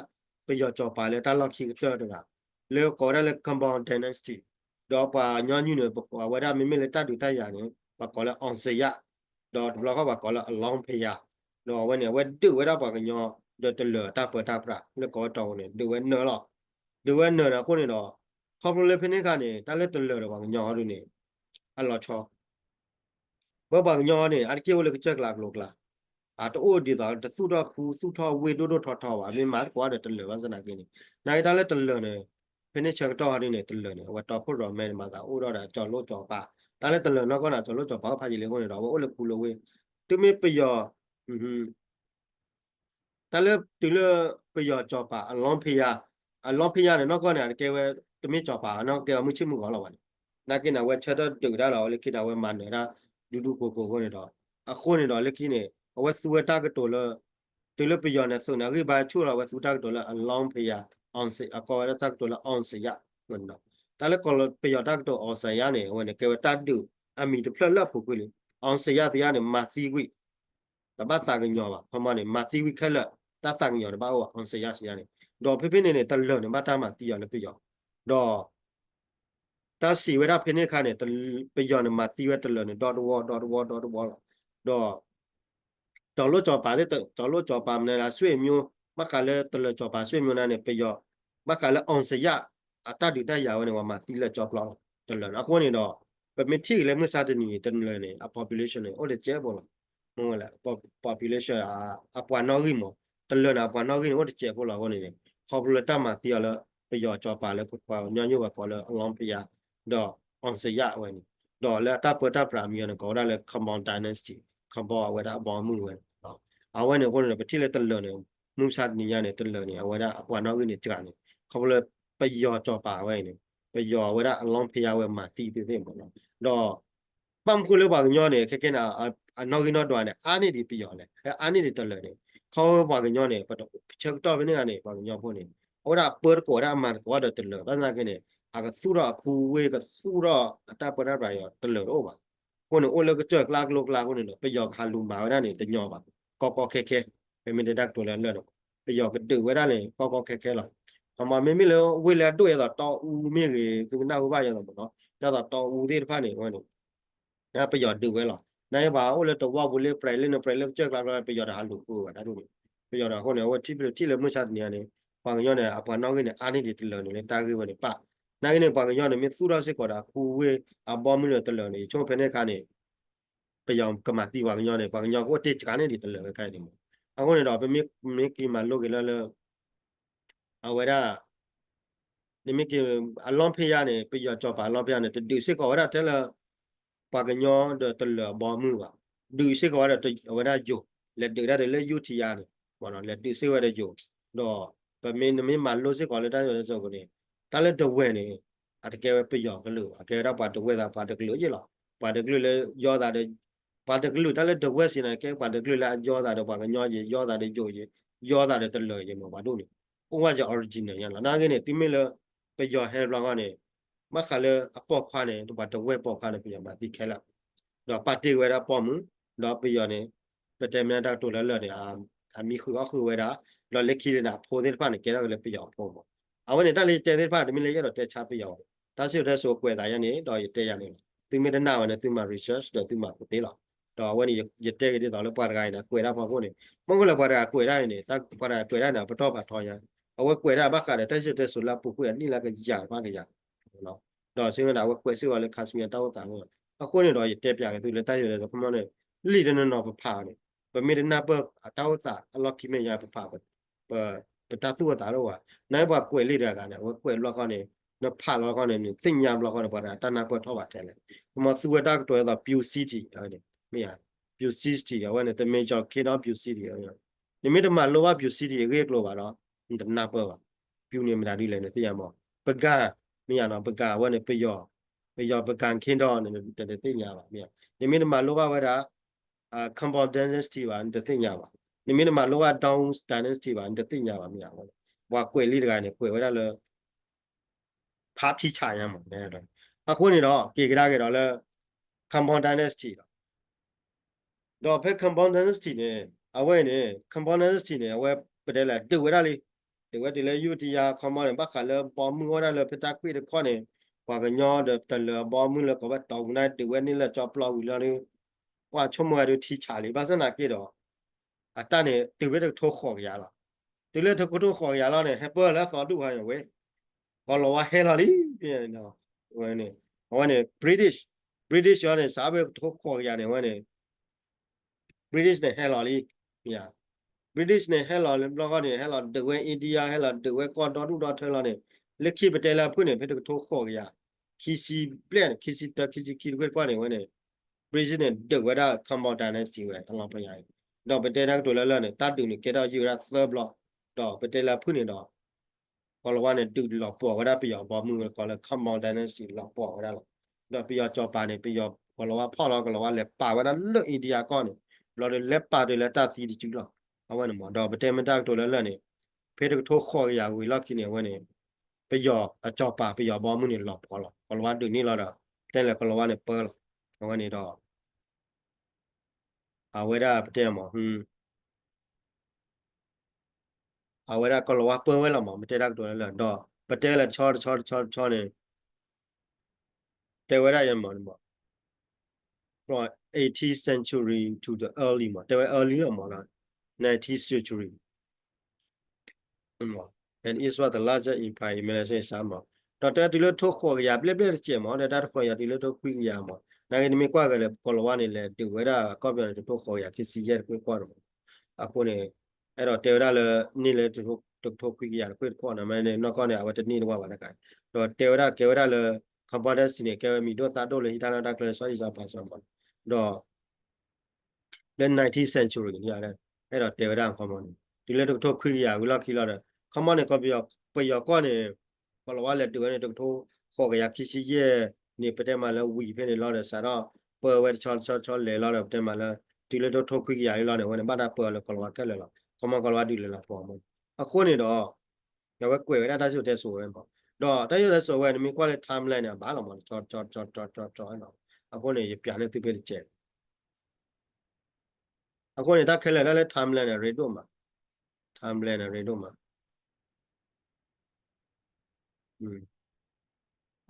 ไปย้อนจอไปเลยตลอดขี้เจอตัวกันแล้วก็ได้เลย compound dynasty ดอกป่าย้อนอยู่เนี่ยบอกว่าได้ไม่เลยตัดดูได้อย่างนี้บอกก็แล้วองเสียดอกเราก็บอกก็แล้วลองพยาดอกวันเนี่ยว่าดูว่าได้บอกกันย้อนเดือดเหลือตาเปิดตาปราแล้วก็ตองเนี่ยดูว่าเนื้อหรอดูว่าเนื้อนะคนเนี่ยดอกพอเราเลยเป็นนี่กันเนี่ยตาเล็ดเหลือดอกย้อนดูเนี่ยอันเราชอบ บางย้อนเนี่ยอันเกี่ยวเลยก็เจอกลากโลกละตัวโอ้ดีต่อแต่สู้ทอคูสู้ทอเวโดทอว่ามีมาร์กว่าเด็ดตลอดวันสนากินนายตาเล็ดตลอดเนี่ยเป็นเชิงต่อที่เนี่ยตลอดเนี่ยว่าต่อพูดเราไม่มาตาโอ้เราจอดโลจอป่าตาเล็ดตลอดนอกก็น่ะจอดโลจอป่าพาจิเลคนเนี่ยเราว่าโอ้เลยกูเลยเว้ยตัวไม่ไปยอตาเล็ดตัวเล็ดไปยอจอป่าล้อมพยาล้อมพยาเนี่ยนอกก็เนี่ยแกว่าตัวไม่จอป่านอกแกเอามือชิมือของเราวันนักกินเอาไว้เชิดดึกได้เราเลยคิดเอาไว้มันเนี่ยนะดูโกโก้คนเนี่ยเราคนเนี่ยเราเลยคิดเนี่ยเอาไว้สู้ตากตัวเลยตัวเลยไปย้อนเนี่ยส่วนนักที่บาชั่วเราไว้สู้ตากตัวเลยล้อมพยาออนเสียก็ว่าตากตัวเลยออนเสียเหมือนเราแต่แล้วก็ไปย้อนตากตัวออนเสียเนี่ยวันนี้แกว่าตัดดูมีตัวเพลิดเพลินผูกเลยออนเสียที่เนี่ยมาซีวิแต่บ้านตากันยอมเพราะมันเนี่ยมาซีวิแค่ละตาตากันยอมบ้าว่าออนเสียเนี่ยดอกเพ่เนี่ยตลอดเนี่ยบ้านตามาตีย้อนเลยไปย้อนดอก ตาสีเวลาเพนเนี่ยค่ะเนี่ยไปย้อนมาตีเวตเลยเนี่ยดอจอโลจอปาได้จอโลจอปามเนี่ยละช่วยมิวมักกะเลยตเลยจอปาช่วยมิวนั่นเนี่ยไปย้อนมักกะเลยออนเสียตาดีได้ยาวเนี่ยว่ามาตีเลยจอปลองตเลยนะคนนี้เนาะแบบไม่ที่เลยไม่ซาดนี่ตเลยเนี่ยpopulation เนี่ยโอ้เด็กเจ็บบ่ล่ะมึงละ population ปานนอริมตเลยนะปานนอริโอ้เด็กเจ็บบ่ล่ะคนนี้เนี่ยเขาเลยตามมาตีแล้วไปย้อนจอปาแล้วพวกย้อนอยู่ว่าพอเลยลองพยาดอกออนเสียไว้นี่ดอกแล้วตาเปิดตาปรามีเนี่ยก็ได้เลย compound dynasty คำบอกไว้ได้บอกมึงเว้ยเอาไว้เนี่ยคนเนี่ยไปที่เลยตลอดเนี่ยมุมสัตว์นี่ยเนี่ยตลอดเนี่ยเอาไว้ได้กว่านอกเนี่ยจังเนี่ยเขาเลยไปย่อจอป่าไว้เนี่ยไปย่อไว้ได้ลองพยาไว้มาตีเต็มหมดแล้วดอกปั๊มคุณเลยบอกย่อเนี่ยแค่น่ะนอกนอกตัวเนี่ยอันนี้ดีไปย่อเลยอันนี้ดีตลอดเนี่ยเขาบอกย่อเนี่ยปะเชิงต่อไปเนี่ยเนี่ยบอกย่อพวกนี้เอาได้เปิดก่อนได้มาก่อนเดินตลอดบ้านนั้นเนี่ยอาก็สู้รอคูเวก็สู้รอตาเปิดได้ไปตลอดโอ้บ้า คนโอ้แล้วก็เจอกลากโลกลากคนนึงไปหยอกฮาลูมาไว้ได้นี่จะหยอกแบบก็แค่ไปไม่ได้ดักตัวแล้วเลือดไปหยอกก็ดื้อไว้ได้เลยก็แค่หรอกพอมาไม่เลยเวลาด้วยต่อต่ออูไม่เลยคือหน้าอูบ้าอย่างนั้นเนาะจะต่อต่ออูที่ผ่านนี่วันนี้นะไปหยอดดื้อไว้หรอกนายบ่าวเลยตัวว่าบุเล่ไปเล่นไปเล่นเจอกลากไปหยอดฮาลูกูว่าได้ดูไปหยอดคนเนี่ยว่าที่เลยเมื่อชาติเนี่ยฟังย้อนเนี่ยอ่ะพอน้องเนี่ยอันนี้ดีตลอดเนี่ยตาคือวันนี้ป่ะนั่นเนี่ยฟังย้อนเนี่ยมีสุราสิกว่าคูเวอ่ะบอมเนี่ยตลอดเนี่ยช่วงเป็นเนี่ยกันเนี่ย ไปยอมกมาตีวางยอเนี่ยวางยอก็เตจกันเนี่ยดิตเลยกันเนี่ยเอาคนเนี่ยเราไปมีกี่มาลูกกันแล้วเอาไว้ได้นี่มีกี่อารมณ์พยาเนี่ยไปยอจอบอารมณ์พยาเนี่ยดูสิเขาว่าได้แต่ละปากยอเดตเลยบอมือว่ะดูสิเขาว่าได้เอาไว้ได้อยู่เล็ดดูได้เลยยุติยาเนี่ยวันนั้นเล็ดดูสิว่าได้อยู่ดอไปมีมาลูกสิเขาเลยได้อยู่ในส่วนนี้แต่เลยตัวเวเนี่ยอาจจะแกไปยอกันเลยแกได้ปาตัวเวได้ปาตัวเลยยี่หรอปาตัวเลยยอได้ပါတကလူတလည်းတဝက်စင်ကဲပါတကလူလာကြောတာတော့ပါကညောကြီးရောတာတွေကြိုကြီးရောတာတွေတလွယ်ကြီးမှာပါတို့နေဥပမာကြော original ရလားနာကနေတိမလပကြောဟဲဘလောင်ကနေမခါလအပေါ်ခွာနေတော့ပါတဝက်ပေါ်ခွာနေပြန်ပါတိခဲလာတော့ပါတေဝဲတာပေါ်မှုတော့ပြရနေပတဲမြတ်တို့လည်းလည်းအာမီခုအခုဝဲတာတော့လက်ခီရနာဖိုးတဲ့ပါနေကဲတော့လည်းပြရဖို့ပေါ့အဝနေတက်လေးတဲတဲ့ပါတမီလေးရတော့တဲချပြရအောင်ဒါစီတဲ့ဆိုကွယ်တာရနေတော့တဲရနေသူမတဲ့နာဝနဲ့သူမ research တော့သူမကိုသေးလားတော့ဝနေရတဲ့ကလေးတော့လည်းပါရကိုင်းတာကွယ်တာပေါ့ကိုနေမဟုတ်လည်းပါရကွယ်တိုင်းနေတက်ပါရကွယ်တိုင်းတာပတော့ပါထောင်းရအဝကွယ်တာဘက်ကလည်းတက်ရှိတဲ့ဆိုလာပုကွယ်နိလာကကြာပါကြရနော်တော့စင်းတာဝကွယ်စီကလည်းခါစမီတောက်တာကိုအခုနေတော့တဲပြတယ်သူလည်းတက်ရတယ်ဆိုခမောနဲ့လိတဲ့နော်ဖာနေပမေရနာပအတောက်တာအလော့ခိမေရဖာပတသူတာတော့နိုင်ပါကွယ်လိတဲ့ကနေဝကွယ်လော့ကနေနဖာလော့ကနေသိညာလော့ကနေပါတာတနာပေါ်ထောက်ပါတယ်လေဒီမှာသူဝတာတော့တော့ပြူစီတီအဲ့မရပြူစီတီကဝနဲ့တမင်ကြောက်ခေတော့ပြူစီတီဒီမိတမလောဘပြူစီတီရေကလောပါတော့ဒီနာပေါ်ပါပြူနေမတာဒီလည်းသိရမောပကမရတော့ပကဝနဲ့ပယောပကံခင်းတော့နေတသိညာပါမရဒီမိတမလောဘဝတာcompound density ပါတသိညာပါဒီမိတမလောဘ down density ပါတသိညာပါမရဝါကွယ်လေးတကနေကွယ်ဝတာလဲဖာတိချရမှာတဲ့တော့အခုနေတော့ကေကရကေတော့လဲ compound density တော့ဖက် compound density နဲ့အဝဲနဲ့ compound density နဲ့အဝဲပတဲ့လာတူဝရလေးတူဝဲတလေယူတီယာ compound နဲ့ဘခါလဲပေါ်မှုဝရလဲဖက်တာကွေးတဲ့ခေါနဲ့ဘာကညောတဲ့တလပေါ်မှုလဲကဘတောင်းနိုင်တူဝဲနေလဲကြောပလောက်ဝီလာလေးဟွာချုံမွားတို့ထီချလေးဘာစနာကေတော့အတနဲ့တူဝဲထိုးခေါ်ရလားတူလဲထိုးခေါ်ရလားနဲ့ဟပလဲဆောတူဟာရဝဲဘောလောဟဲလာလီပြန်တော့ဝဲနေBritish ရတဲ့စားပဲထိုးခေါ်ရတယ်ဝဲနေ British နဲ့ဟဲလာလီညာ British နဲ့ဟဲလာလီဘလော့ကနေဟဲလာတဝဲအိန္ဒိယဟဲလာတဝဲကော်တော်တူတော်ထဲလာနေလက်ခိပတဲလာဖွင့်နေဖြစ်ထိုးခေါ်ရခီစီပလန်ခီစီတခီစီခီကွက်ကွာနေဝဲနေ British နဲ့တဝဲတာ compound dynasty ဝဲတလောက်ပြရတော့ပတဲလာတို့လဲလဲနေတတူနေကေတော့ယူရ third block တော့ပတဲလာဖွင့်နေတော့ကောလဝါနဲ့တူလောက်ပေါ်ဝရပြအောင်ပေါ်မှုကောလ compound dynasty လောက်ပေါ်ဝရလောက်တော့ပြရကြောပါနေပြရကောလဝါဖောက်လောက်ကလဝါလဲပါဝရလွတ်အိန္ဒိယကောနေလော်လက်ပါတယ်လက်တသီးကျူတော့အဝဲနမောတော့ပတဲမတက်တို့လဲလဲနေဖေးတို့ထိုးခေါ်ရဝီလောက်ကိနေဝဲနေပြရအကြောပါပြရပေါ်မှုနေလောက်ပေါ်လောကောလဝါတူနေလောက်တော့တဲလဲကောလဝါနဲ့ပေါ်လောအဝဲနေတော့အဝဲရပတဲမောအဝဲရကောလဝါပေါ်ဝဲလောက်မောမတဲတက်တို့လဲတော့ပတဲလဲချောနေတဲဝဲရရမောမော from 18th century to the early မှာတဲဝဲ early လောက်မောလား 19th century and it was the largest empire in Malaysia ဆမ်းမှာတော့တဲဒီလိုထုတ်ခေါ်ရပြပြကျင်မောတဲ့တာခေါ်ရဒီလိုထုတ်ခွင့်ရမှာနိုင်ငံဒီမကွာကလေးကောလဝါနေလဲတူဝဲတာကော့ပြန်ထုတ်ခေါ်ရခစီရဲကွကွာတော့အခုနေအဲ့တော့တဲဝဲလဲနေလဲထုတ်ခွင့်ရကွကွာနမဲနေတော့ကောနေအဝတနေတော့ပါလဲကတော့တဲဝဲကေဝဲလဲကမ္ဘာဒက်စီနေကေဝဲမီတော့တာတော့လေဟိတာနာတာကလေးဆောရီစာပါဆောင်ပါတော့ the 19th century ညရတယ်အဲ့တော့တေဝဒံခေါ်မနေဒီလေတော့ခွေရဝလောက်ခီလာတယ်ခမနေကပြပယောကောနေဘလဝလက်တူနေတော့ခေါ်ကြရခီစီရဲ့နေပတဲ့မှာလဲဝီဖနေလာတယ်ဆာတော့ပေါ်ဝဲချောလေလာတယ်တဲ့မှာလဲဒီလေတော့ခွေရလာတယ်ဝင်ဘာတာပေါ်လဲကလဝကဲလဲလာခမကလဝဒီလေလာပေါ်မအခုနေတော့ရဝဲကွယ်ဝဲတာဆိုတဲ့ဆိုဝဲပေါ့တော့တဲ့ရတဲ့ဆိုဝဲနေကွာလေ timeline နဲ့ဘာလို့မလဲချောအဲ့တော့ အခုနေပြလဲသူပဲကျဲအခုနေတာခဲလဲလဲ timeline နဲ့ rate တို့မှာ timeline နဲ့ rate တို့မှာ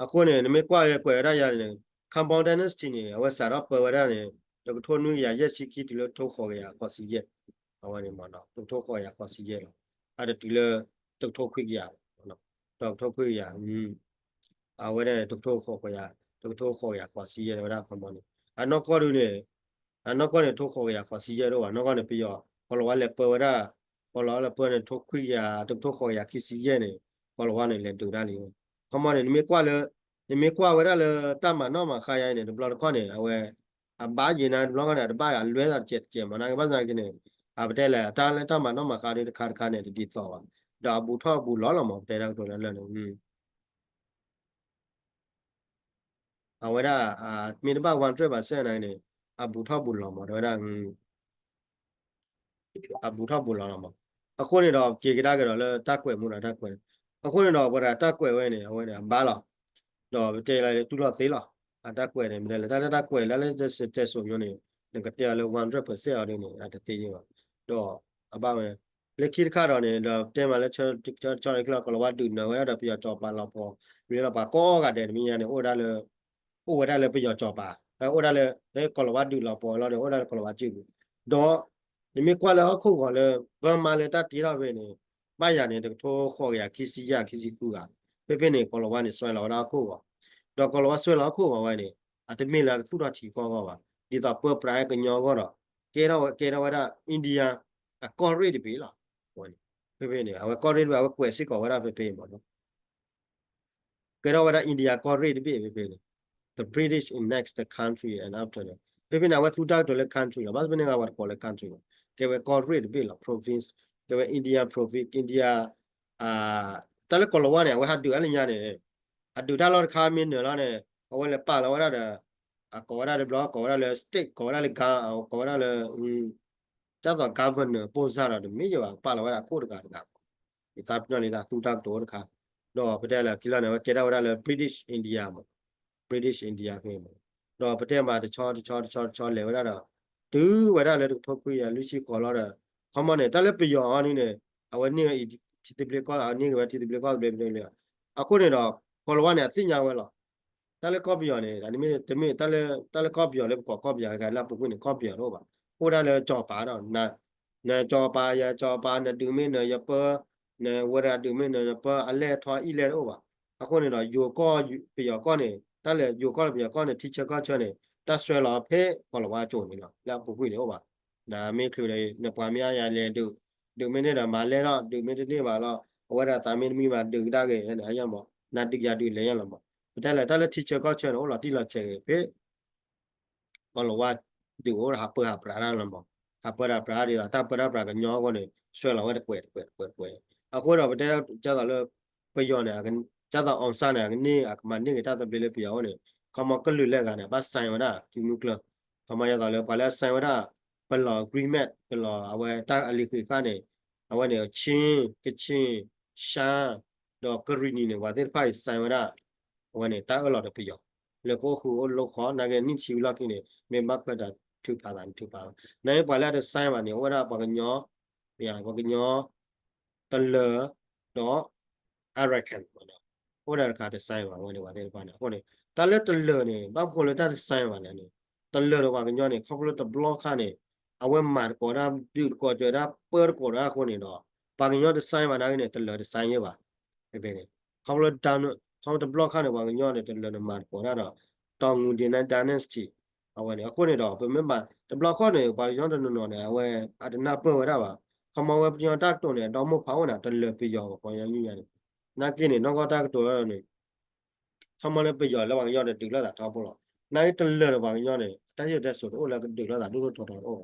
အခုနေနမေကွာရဲ့ကွယ်ရရတယ် compound dynasty နေအဝစားတော့ပေါ်ရနေတော့ထုံနူရရက်ရှိခိဒီလိုထုတ်ခေါ်ရခေါ်စီရဲ့အဝနေမှာတော့ထုတ်ခေါ်ရခေါ်စီရဲ့တော့အဲ့ဒါဒီလိုထုတ်ခွင့်ရနော်တော့ထုတ်ခွင့်ရအဝဲထုတ်ခေါ်ရထုတ်ခေါ်ရခေါ်စီရဲ့တော့ခေါ်မနေအနောက်ကောရနေအနောက်ကောနေထုတ်ခေါ်ရခေါ်စီရဲ့တော့နောက်ကနေပြီးတော့ဘောလဝလည်းပေါ်ရဘောလလည်းပေါ်နေထုတ်ခွင့်ရထုတ်ခေါ်ရခိစီရဲ့နေဘောလဝနေလည်းတူတာလေခေါ်မနေနမေကွာလေ你没挂回来了，大马那么开呀呢，不知道看呢，喂，啊，把人呢，不知道呢，把呀乱了接嘛，那个把啥个呢？啊，不对了，当然大马那么开的开呢，的早啊，这不套不老了嘛，对了，对了，啊，为了啊，没得把玩这把事来呢，啊，不套不老嘛，对了，啊，不套不老了嘛，啊，可能到给大个了，大鬼木了，大鬼，啊，可能到不然大鬼位呢，我呢，罢了。တော့တဲလိုက်တူတော့သေးလားအတက်ကွယ်နေမလဲတက်ကွယ်လဲတက်ဆိုမျိုးနေငါတရားလဲ100%အောင်နေအတသေးရပါတော့အပမယ်လက်ခိခါတော့နေတော့တဲမှာလဲချောကလကလဝတ်တူနော်ရတော့ပြတော့ပါတော့ပေါ်ပြီးတော့ပါကောကတဲ့မီးရနေဟိုဒါလဲဟိုဒါလဲပြတော့ပါဟိုဒါလဲကလဝတ်တူတော့ပေါ်တော့ဟိုဒါကလဝတ်ကြည့်တော့ဒီမကွာလဲအခုကလဲဘာမှလဲတတီတော့ပဲနေပါရနေတော့ခေါ်ရခီစီကူကပေနေကလဝတ်နေဆွဲလာတော့အခုတော့ကလောဆွဲလာခုပါဝိုင်းနေအတမင်လာသူတော်ချီကောပါဒီတော့ပပရိုင်ကညောကတော့ကေရဝဒအိန္ဒိယကော်ရီတပြီလားဟိုပေနေအဝကော်ရီအဝကွယ်စစ်ကောဝဒပေပေါ့နော်ကေရဝဒအိန္ဒိယကော်ရီတပြီပေ the British annexed the country and after that ပေနာဝသူတောက်တော့လေ country ဘာစမနေကဝတ်ကောလေ country ကေဝကော်ရီတပြီလား province ကေဝ India province India တလကောလဝါနေဝဟာတူအလညာနေအတူတာလောက်ခါမင်းနော်နဲ့အဝဲလေပါလောရတာအကောရတဲ့ block ကောရလေ state ကောရလေကောရလေကျတော့ governor ပို့စားတော့မြေရပါလောရကိုတကဒီတာပြနေတာသူတာတော့တခါတော့ပတဲ့လေကိလာနေကေရဝရလေ British India မှာ British India ပဲမှာတော့ပတဲ့မှာတချောလေဝရတော့တူဝရလေထုတ်ခွေရလူရှိခေါ်လာတော့ခမနဲ့တလည်းပြောအနည်းနဲ့အဝဲနေတီတပလကောအနည်းကတီတပလကောပဲပဲလေအခုနေတော့ကောလဝနဲ့သိညာဝဲလားတလည်းကော့ပီယောနေဒါနိမေတမေတလည်းကော့ပီယောလေကော့ပီယောကလာပုကွနေကော့ပီယောတော့ပါဟိုဒါလည်းကြော်ပါတော့နာကြော်ပါရကြော်ပါနတူမင်းနရပနဝရတူမင်းနရပအလဲထွားဤလဲတော့ပါအခုနေတော့ယိုကောပီယောကောနေတလည်းယိုကောပီယောကောနေတီချာကောချောနေတဆွဲလာဖဲကောလဝကြုံနေလားလာပုကွနေတော့ပါဒါမေခလူလေနပွားများရလဲတူမင်းနဲ့တော့မလဲတော့တူမင်းတဲ့ပါတော့ဝရတာမင်းမိမှာတူတာကဲအဲ့ရမောနာတိကတူလဲရလားမောတလည်း teacher ကောချောတော့လာတိလာချေပဲကောလဝတူဟောဟာပဟာပရာလားမောဟာပရာပရာဒီတာပရာပရာကညောကနေဆွဲလာဝဲကွယ်အခုတော့တဲ့ကျတော့လေပယောနေကကျတော့အောင်စားနေကနေအကမနေကတတ်ပလေပြောနေကမကလူလက်ကနေဘာဆိုင်ဝဒဒီနုကလကမရတော့လေပါလဲဆိုင်ဝဒပလော agreement ပလောအဝဲတာအလီခိကနေအဝဲနေချင်းကချင်းရှာတော့ကရီနီနေဝတဲ့ဖိုင်ဆိုင်ဝဒวันนี้ตาเราเดือดไปอยู่แล้วก็คือเราขอนักนิสิตลักนี่ไม่มักไปแต่ทุกการทุกการในปลายเดือนสายวันนี้ว่าปากญอเนี่ยปากญอตะเลอเนาะอารักันวันนี้ว่าได้การเดือนสายวันนี้ว่าได้ปานวันนี้ตะเลตะเลนี่บางคนเลยได้สายวันนี้ตะเลระปากญอนี่เขาเลยตะบล็อกข้านี่เอาไว้มาก่อนนะดูก่อนจะได้เปิดก่อนนะคนนี้เนาะปากญอเดือนสายวันนี้ตะเลเดือนสายเยอะป่ะเป็นไงเขาเลยดาวเขาจะบล็อกข้าในวางย้อนในตัวเรื่องมาก่อนนะตองงูดินดานสตีเอาไว้เนี่ยคนนี้ดอกเป็นเมื่อบ่ายแต่บล็อกข้อเนี่ยบางย้อนตัวนึงเนี่ยเอาไว้อาจจะนับเปิดได้ป่ะเขามาไว้ย้อนตักตัวเนี่ยดอกมุกเผาเนี่ยตัวเรื่องไปย้อนก่อนยังอยู่เนี่ยนักกินเนี่ยน้องก็ตักตัวเนี่ยเขามาเลยไปย้อนแล้ววางย้อนเนี่ยดึกแล้วแต่ท้าพวกเรานายตัวเรื่องวางย้อนเนี่ยแต่ที่จะสุดโอ้แล้วก็ดึกแล้วแต่ดูดูถอดโอ้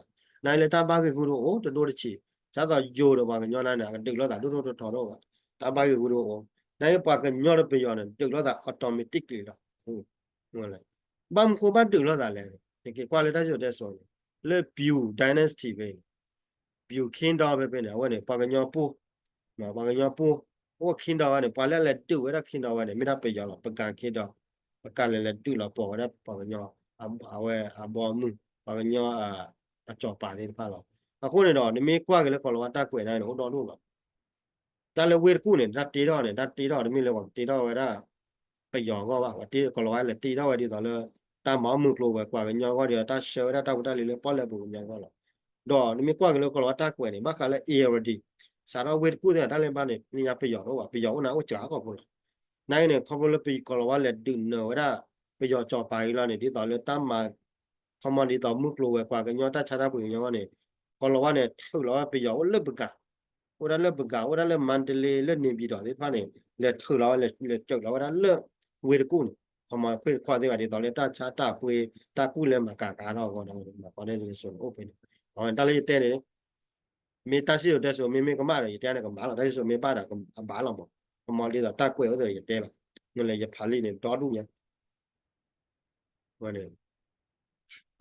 นายเลยตาบ้าคือกูดูโอ้ตัวดูดิชีชาติโยดวางย้อนนั่นเนี่ยดึกแล้วแต่ดูดูถอดโอ้ตาบ้าคือกูดูโอ้နိုင်ပါကညောရပယောနဲ့တုတ်လာတာ automatically လားဟုတ်လားဘမ်ခိုဘတ်တုတ်လာတာလဲဒီကွာလတီဆိုတဲ့ဆိုလေ view dynasty ပဲ view kingdom ပဲပဲနဲ့ဟိုနဲ့ပါကညောပို့နော်ပါကညောပို့ဟို kingdom ကနေပါလက်လက်တုတ်ရတဲ့ kingdom ကနေမိတာပယောလားပကံ kingdom ပကလည်းလက်တုတ်လာပေါ်ရတဲ့ပါကညော a bomb pa nyo a chop pa de pa lo a ko ne do ni me kwa ke le ko lo ta kwe na no do do lo ta le we ku ne ta ti do ne ta ti do ni me le ko ti do we da pe yo ko ba ti ko lo le ti do we di do le ta mo mu klo we kwa ke nyo ko de ta she da ta ku ta le po le bu nyo ko lo do ni me kwa ke le ko lo ta kwe ne ba ka le e already sa do we ku de ta le ba ne ni ya pe yo ko ba pe yo na o cha ko ko nay ne ko le pe ko lo wa le du no da pe yo cho pa yi lo ne di do le ta maพอมันดีต่อมุกลัวกว่ากันย้อนถ้าชาติปุยย้อนเนี่ยพอเราว่าเนี่ยถือเราไปย้อนเลิกบึกะว่าเลิกบึกะว่าเลิกมันเดลีเลิกนิบิดอที่พ่อเนี่ยเลยถือเราเลยจบเราว่าเลิกเวรกูเนี่ยพอมาเพื่อความที่ว่าดีต่อเลยถ้าชาติปุยถ้ากูเลยมากากาเราก็ได้มาพอได้เลยส่วนโอเปนอ๋อแต่เลยเต้เนี่ยมีตาสิอยู่แต่ส่วนมีก็มาเลยเต้เนี่ยก็มาเราได้ส่วนมีบ้านก็บ้านเราหมดพอมาดีต่อถ้ากูเอาแต่เลยเต้ละนั่นเลยจะพาลีเนี่ยต่อดูเนี่ยวันนี้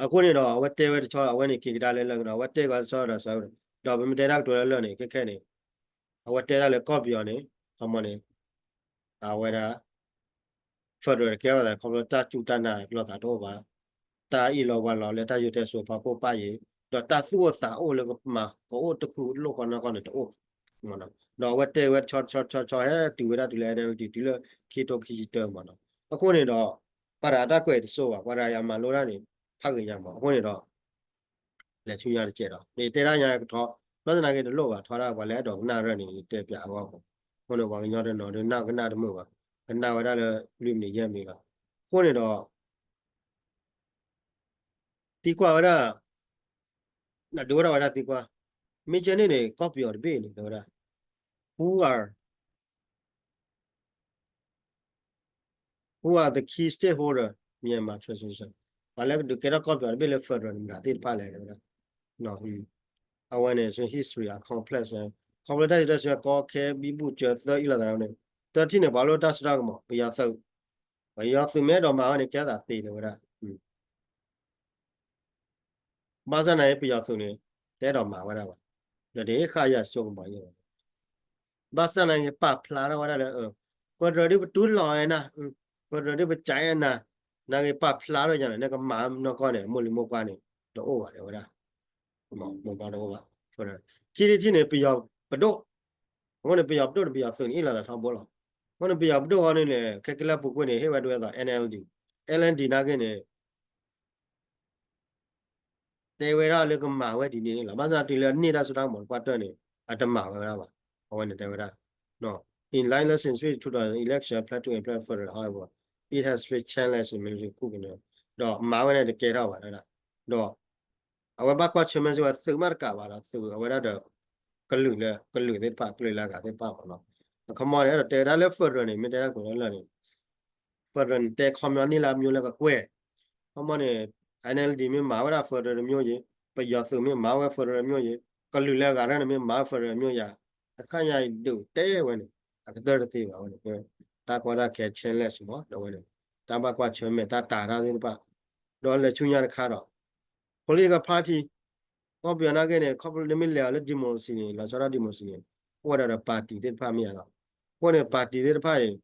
အခုနေတော့ဝတ်တဲဝတ်ချောအဝဲနေကိကတာလဲလောက်တော့ဝတ်တဲကဆောတော့ဆောတော့ဘယ်မတဲတော့တော်လဲနေခက်ခဲနေအဝတ်တဲကလည်းကော့ပြောနေအမနေအဝဲတာဖက်ဒရယ်ကဲတာခေါ်တာချူတနာလောက်တာတော့ပါတာဤလောကလောလဲတာရွတဲ့ဆိုပါဖို့ပါရေတော့တာစုဝစာအိုလည်းကမှာဟိုတခုလောကနာကနေတော့မနော်တော့ဝတ်တဲဝတ်ချောဟဲတူဝဲတာတူလဲတယ်ဒီလိုခီတိုခီတဲမနော်အခုနေတော့ပရာတာကွယ်ဆိုပါပရာယာမလိုရနေဖတ်ကြရမှာအခုနေတော့လက်ချူရတဲ့ကျတော့ဒီတေရညာတော့ပြဿနာကေလို့ပါထွားတာကလည်းတော့နာရနေတက်ပြတော့ခုနကညောတဲ့တော့နာကနာတမှုပါကနာဝရလည်းလူနေရပြီလားခုနေတော့တီကွာဝရနာဒိုရဝရတီကွာမိချနေနေကော့ပြော်ဘေးနေတော့ who are the key stakeholder Myanmar transition ဘာလဲဒီကေရကော့ပြော်ဘေးလေဖက်ဒရယ်မှာတိပါလဲတော့နော် awareness and history are complex and complex တဲ့ဆိုတော့ခဲပြီးဘူးကျတော့ဣလာတယ်နဲ့တတိနဲ့ဘာလို့တတ်စတာကမဘယ်ရသောဘယ်ရသမဲတော့မှာနဲ့ကျတာတည်တယ်ဗလားဘာစနိုင်ပြရသုံးနေတဲတော်မှာဝရပါဒီခါရစုံပါရဲ့ဘာစနိုင်ပဖလာတော့ဝရလည်းကွန်ထရဒီတူလောရနာကွန်ထရဒီပချိုင်နာနာကပဖလာတော့ကြတယ်ကမာနော်ကောနဲ့မလီမောကနေတော့ပါတယ်ဝရမောပါတော့ပါဆိုတော့ခီတီနေပြရဘတော့ဟိုနေပြရဘတော့ပြရသုံးဣလာတာထောင်းပေါ်လာဟိုနေပြရဘတော့ကနေလေခက်ကလပ်ပုကွနေဟဲ့ဝတ်တော့ NLD နာကနေတေဝရလေကမာဝဲဒီနေလားဘာသာတီလနေတာဆိုတာမဟုတ်ပတ်နေအတမဝဲပါဟောနေတေဝရနော် in line lessons with to the election plateau and plan for the however it has faced challenges in military cooking တော့မာဝဲနဲ့ကေတော့ပါလားတော့အဝဘကွာချမစဝသုမကပါလားသူအဝရတော့ကလူတဲ့ပါကလူလာကတဲ့ပါပါနော်ခမောရတဲ့ဒါလည်း for နေမြတဲ့ကိုလည်းနေ for တဲ့ community လာမျိုးလည်းကွဲခမောနေNLD မြို့မှာဝရ federal မြို့ကြီးပရသုမြို့မှာဝ federal မြို့ကြီးကလူလဲကရနမြို့မှာ federal မြို့ရအခန့်ရတူတဲဝဲနေအကတော်တိပါဝဲတာကွာတာခဲချင်းလက်စမောတော့ဝဲတာဘကွာချွမဲတာတာရသေးပါတော့လက်ချွညရခါတော့ political party ကောပြန်နာကနေ couple limit လေဒီမိုစီနေလာချရာဒီမိုစီနေဟိုရတာပါတီတဲ့ဖာမရတော့ဟိုနေပါတီတဲ့ဖာရင်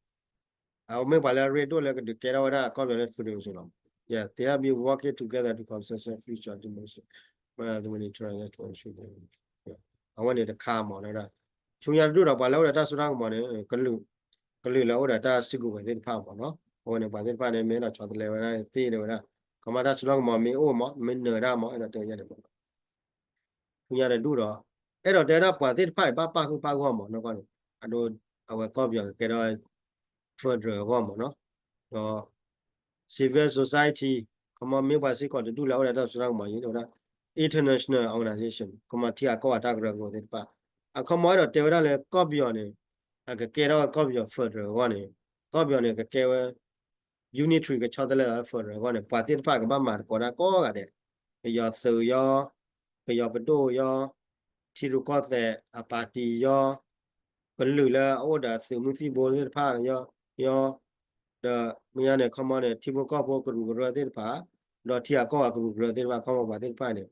အောင်မဲပါလာရေတော့လည်းကေရဝရကောပြန်လဲဖူတယ်ဆိုတော့Yeah, they have been working together to consider future dimension. Well, the money trying to ensure that. Yeah, I wanted the calm on that. Chunya do the balo that surround money, Kalu, that Sigu within power, no? When a body pan and made a child level, I think they were come out as long mommy or min ramo and a day. Chunya do the Edo dead up with it pipe, Papa who pack home, no one. I don't our copy of get a further home, no? Civil society ကမမေပါစီကတူလာတော့ဆိုတော့မရင်တော့ international organization ကမတီအကောတာကရကိုတဲ့ပါအခမောတော့တေဝရလေကော့ပြောနေအကကေတော့ကော့ပြော federal ကနေကော့ပြောနေကကေဝ unitary ကချောတယ်လေ federal ကနေပါတိပါကဘာမာကောတာကောကတဲ့ရောဆူရောပပတိုရောချီရုကောတဲ့အပါတီရောကလူလာအော်ဒါဆူမှုစီဘောလေဖာရောမရနဲ့ခမနဲ့တီဘကောဘောကရူရတဲ့ပါတော့တီအကောကရူရတဲ့ပါခမပါတဲ့ပါနဲ့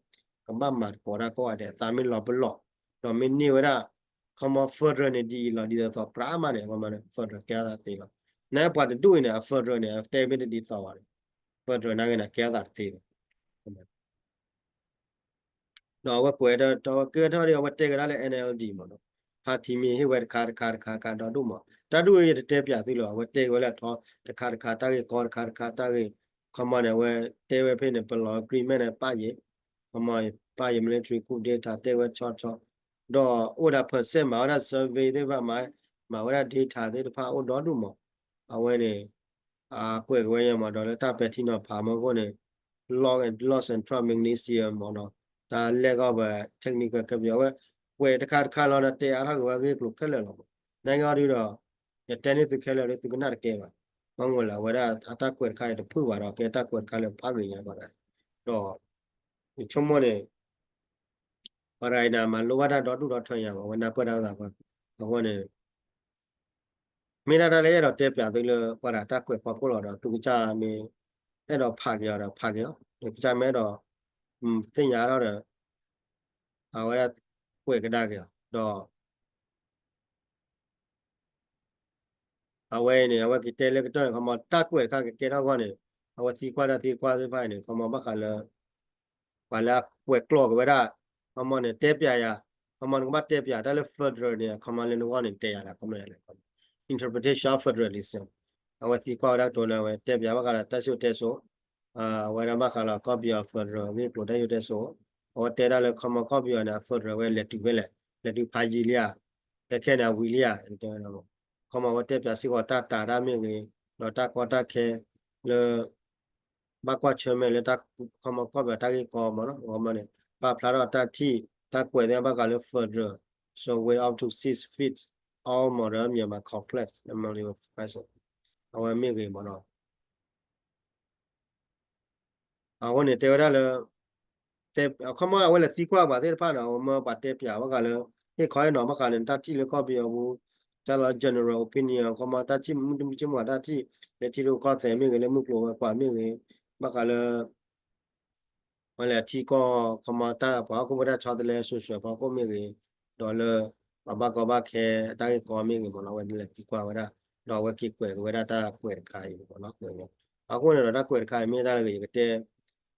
ကမ္ဘာမှာပေါ်တာကောတဲ့သာမင်လောဘလောတော့မင်းနေဝရခမဖရနေဒီလာဒီတော့ပရာမနဲ့ခမနဲ့ဖရကဲတာတေးလားနဲပါတူနေဖရနေတဲဘစ်ဒီတော့ပါတယ် federal na gena kya da ti no wa kwe da to ke da ri wa te ga le NLD မှာနော် party มีให้wa ka da do မှာတာတူရဲ့တဲပြသိလို့wa te wa la တော့တခါတာရဲ့ကောတခါတာရဲ့ command နဲ့ wa တဲဝဲဖိနေပလော agreement နဲ့ပါရဲ့ command ပါရဲ့ military coup data တဲဝဲချောတော့ order percent မှာ order survey တွေပါမှာ order data တွေတဖာ order တို့မှာအဝဲနေကွယ်ကွယ်ရမှာတော့တာပက်တီနော်ဖာမကိုနေ loss and trauma magnesium ပေါ့နော်ဒါလက်ကောပဲ technical ကပြောပဲကွယ်တခါလောက်တော့တရားထားကိုပဲကလို့ခက်လဲတော့နိုင်ငံရီတော့တဲနေသူခဲလဲသူကနာကဲပါမငိုလာဝရအတာကွယ်ခိုင်တဖူပါတော့ကဲတာကွယ်ခါလဲဖားကြရပါတယ်တော့ချုံမနေပရိုင်နာမှာလောဝတာတော့တူတော့ထွင်ရပါဝနာပဒါသာပါအခုနေမိနာတလည်းရတော့တဲပြသေးလို့ပရာတာကွယ်ပေါ့လို့တော့သူကြမင်းအဲ့တော့ဖာကြရတော့ဖာကြရောဒီကြမဲတော့တင်ရတော့အဝရကွယ်ကဒါကြတော့အဝဲနေအဝကတဲလက်တော့ခမတာကွယ်ခါကဲတော့ကနေအဝစီကွာစီဖိုင်နေခမဘခလာပါလာကွယ်ကလော့ကဝရခမနေတဲပြရခမကမတဲပြတယ်လေဖက်ဒရယ်နေခမလည်းလောကနေတဲရတာခမလည်း interpretation of federalism အဝစီကွာတော့လည်းတဲပြဘကလာတက်ဆုတဲဆိုဝရမခလာ copy of federal ဒီ product ရတဲ့ဆိုဟောတဲရလည်းခမ copy ရတဲ့ federal ဝဲလက်တူပဲလက်တူဖာကြီးလျာတက်ခဲနာဝီလျာတဲ့တော့ခမဝတဲပြစီဝတာရမင်းကြီးတော့တာကွာတာခဲလေဘကွာချမဲလေတာခမကောပဲတာကြီးကောမနော်ဟောမနေပါဖလာတော့တာတီတာကွယ်တဲ့ဘကလည်း federal so we out to 6 feet all modern Myanmar complex memory of person အဝမင်းကြီးမနော်အဝနေတဲရလည်းတဲခမအဝလည်းစီကွာပါတဲ့ဖာတော့မပါတဲပြဝကလည်းဒီခေါ်ရတော့မကလည်းတာတီလည်းကောပြဘူးကျလာ general opinion ခမတာချီမှုချမတာတီလက်တီကိုကောတဲ့မင်းကလည်းမှုကလောပါမင်းကဘကလည်းမလဲတီကောခမတာဘာကိုမတာချတယ်လဲဆိုဘာကိုမင်းကဒေါ်လာဘကခဲတိုင်းကောမင်းကမလာဝဲလက်တီကွာဝရတော့ဝဲကိကွယ်ဝရတာကွယ်ခိုင်ပေါ့နော်အခုနေတော့ကွယ်ခိုင်မင်းသားကတဲ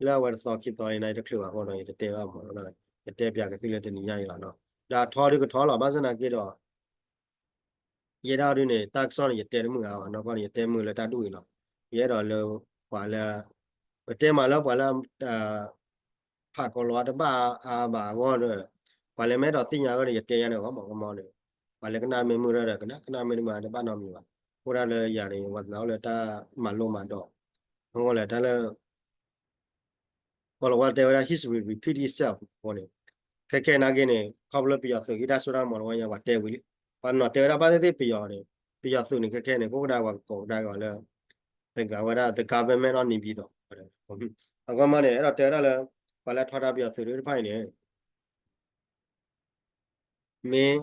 လာဝရသောကိတော်ရင်တဲ့ဖြစ်ပါတော့တဲပါပေါ့နော်တဲပြကတိလက်တနေရရနော်ဒါထော်ဒီကထော်လာဘာစနာကေတော့ရတာရင်းနဲ့တက်ဆောင်းရတဲမှုအောင်နော်ကောရတဲမှုလက်တတူရနော်ရဲတော့လောပါလာတဲမှာလောက်ပါလာဖာကောလောတပါဘာငေါတော့ပါလေမဲတော့တင်ညာတော့ရတဲရတယ်ဟောမောလေပါလေကနာမေမှုရတဲ့ကနာမေမှာတပါတော့မြပါဟိုရလည်းရတယ်ဝတ်တော့လေတာမလုံးမတော့ဟောလေဒါလည်းကောလောဝတဲရ history repeat itself ဟောနေခဲနာကင်းနေခေါပလပြရဆိုဂီတာဆိုတာမော်ဝါရဝတဲဝီပါနော်တဲရပါတဲ့ပြရတယ်ပြရစုနေခဲနေကိုကဒါဝကောဒါကလည်းတကဝရ the government တော့နေပြီးတော့အကောင်မနေအဲ့တော့တဲရလည်းဘာလဲထောက်တာပြဆိုတွေဖိုင်နေမင်း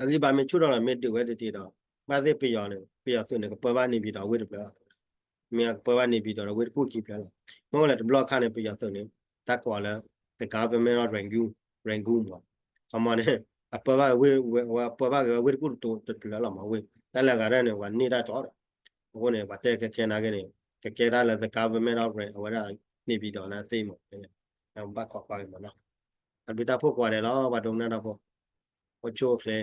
အကြီးပါမချူတော့လည်းမတူဝဲတည်တော့ပါတဲ့ပြရတယ်ပြစုနေကပပနေပြီးတော့ဝိတပြမင်းပပနေပြီးတော့ဝိတခုကြည့်ပြလားမောလည်းဘလော့ခနဲ့ပြရစုနေတက်ကွာလည်း the government of rangoon ပေါ့အမနဲ့အပပဝေပပကဝေကုတိုတပြလာမဝေတလကရနေဝနေတာတော့ဟိုနေဗတဲ့ခဲနာကနေကဲရလာ the government of ဝရနေပြီးတော့လားသိမို့ဘတ်ခေါ်ပါမနော်အဘိတာဖို့ကွာတယ်လားဘာတုံးနေတာဖို့ဟိုချိုးဖလေ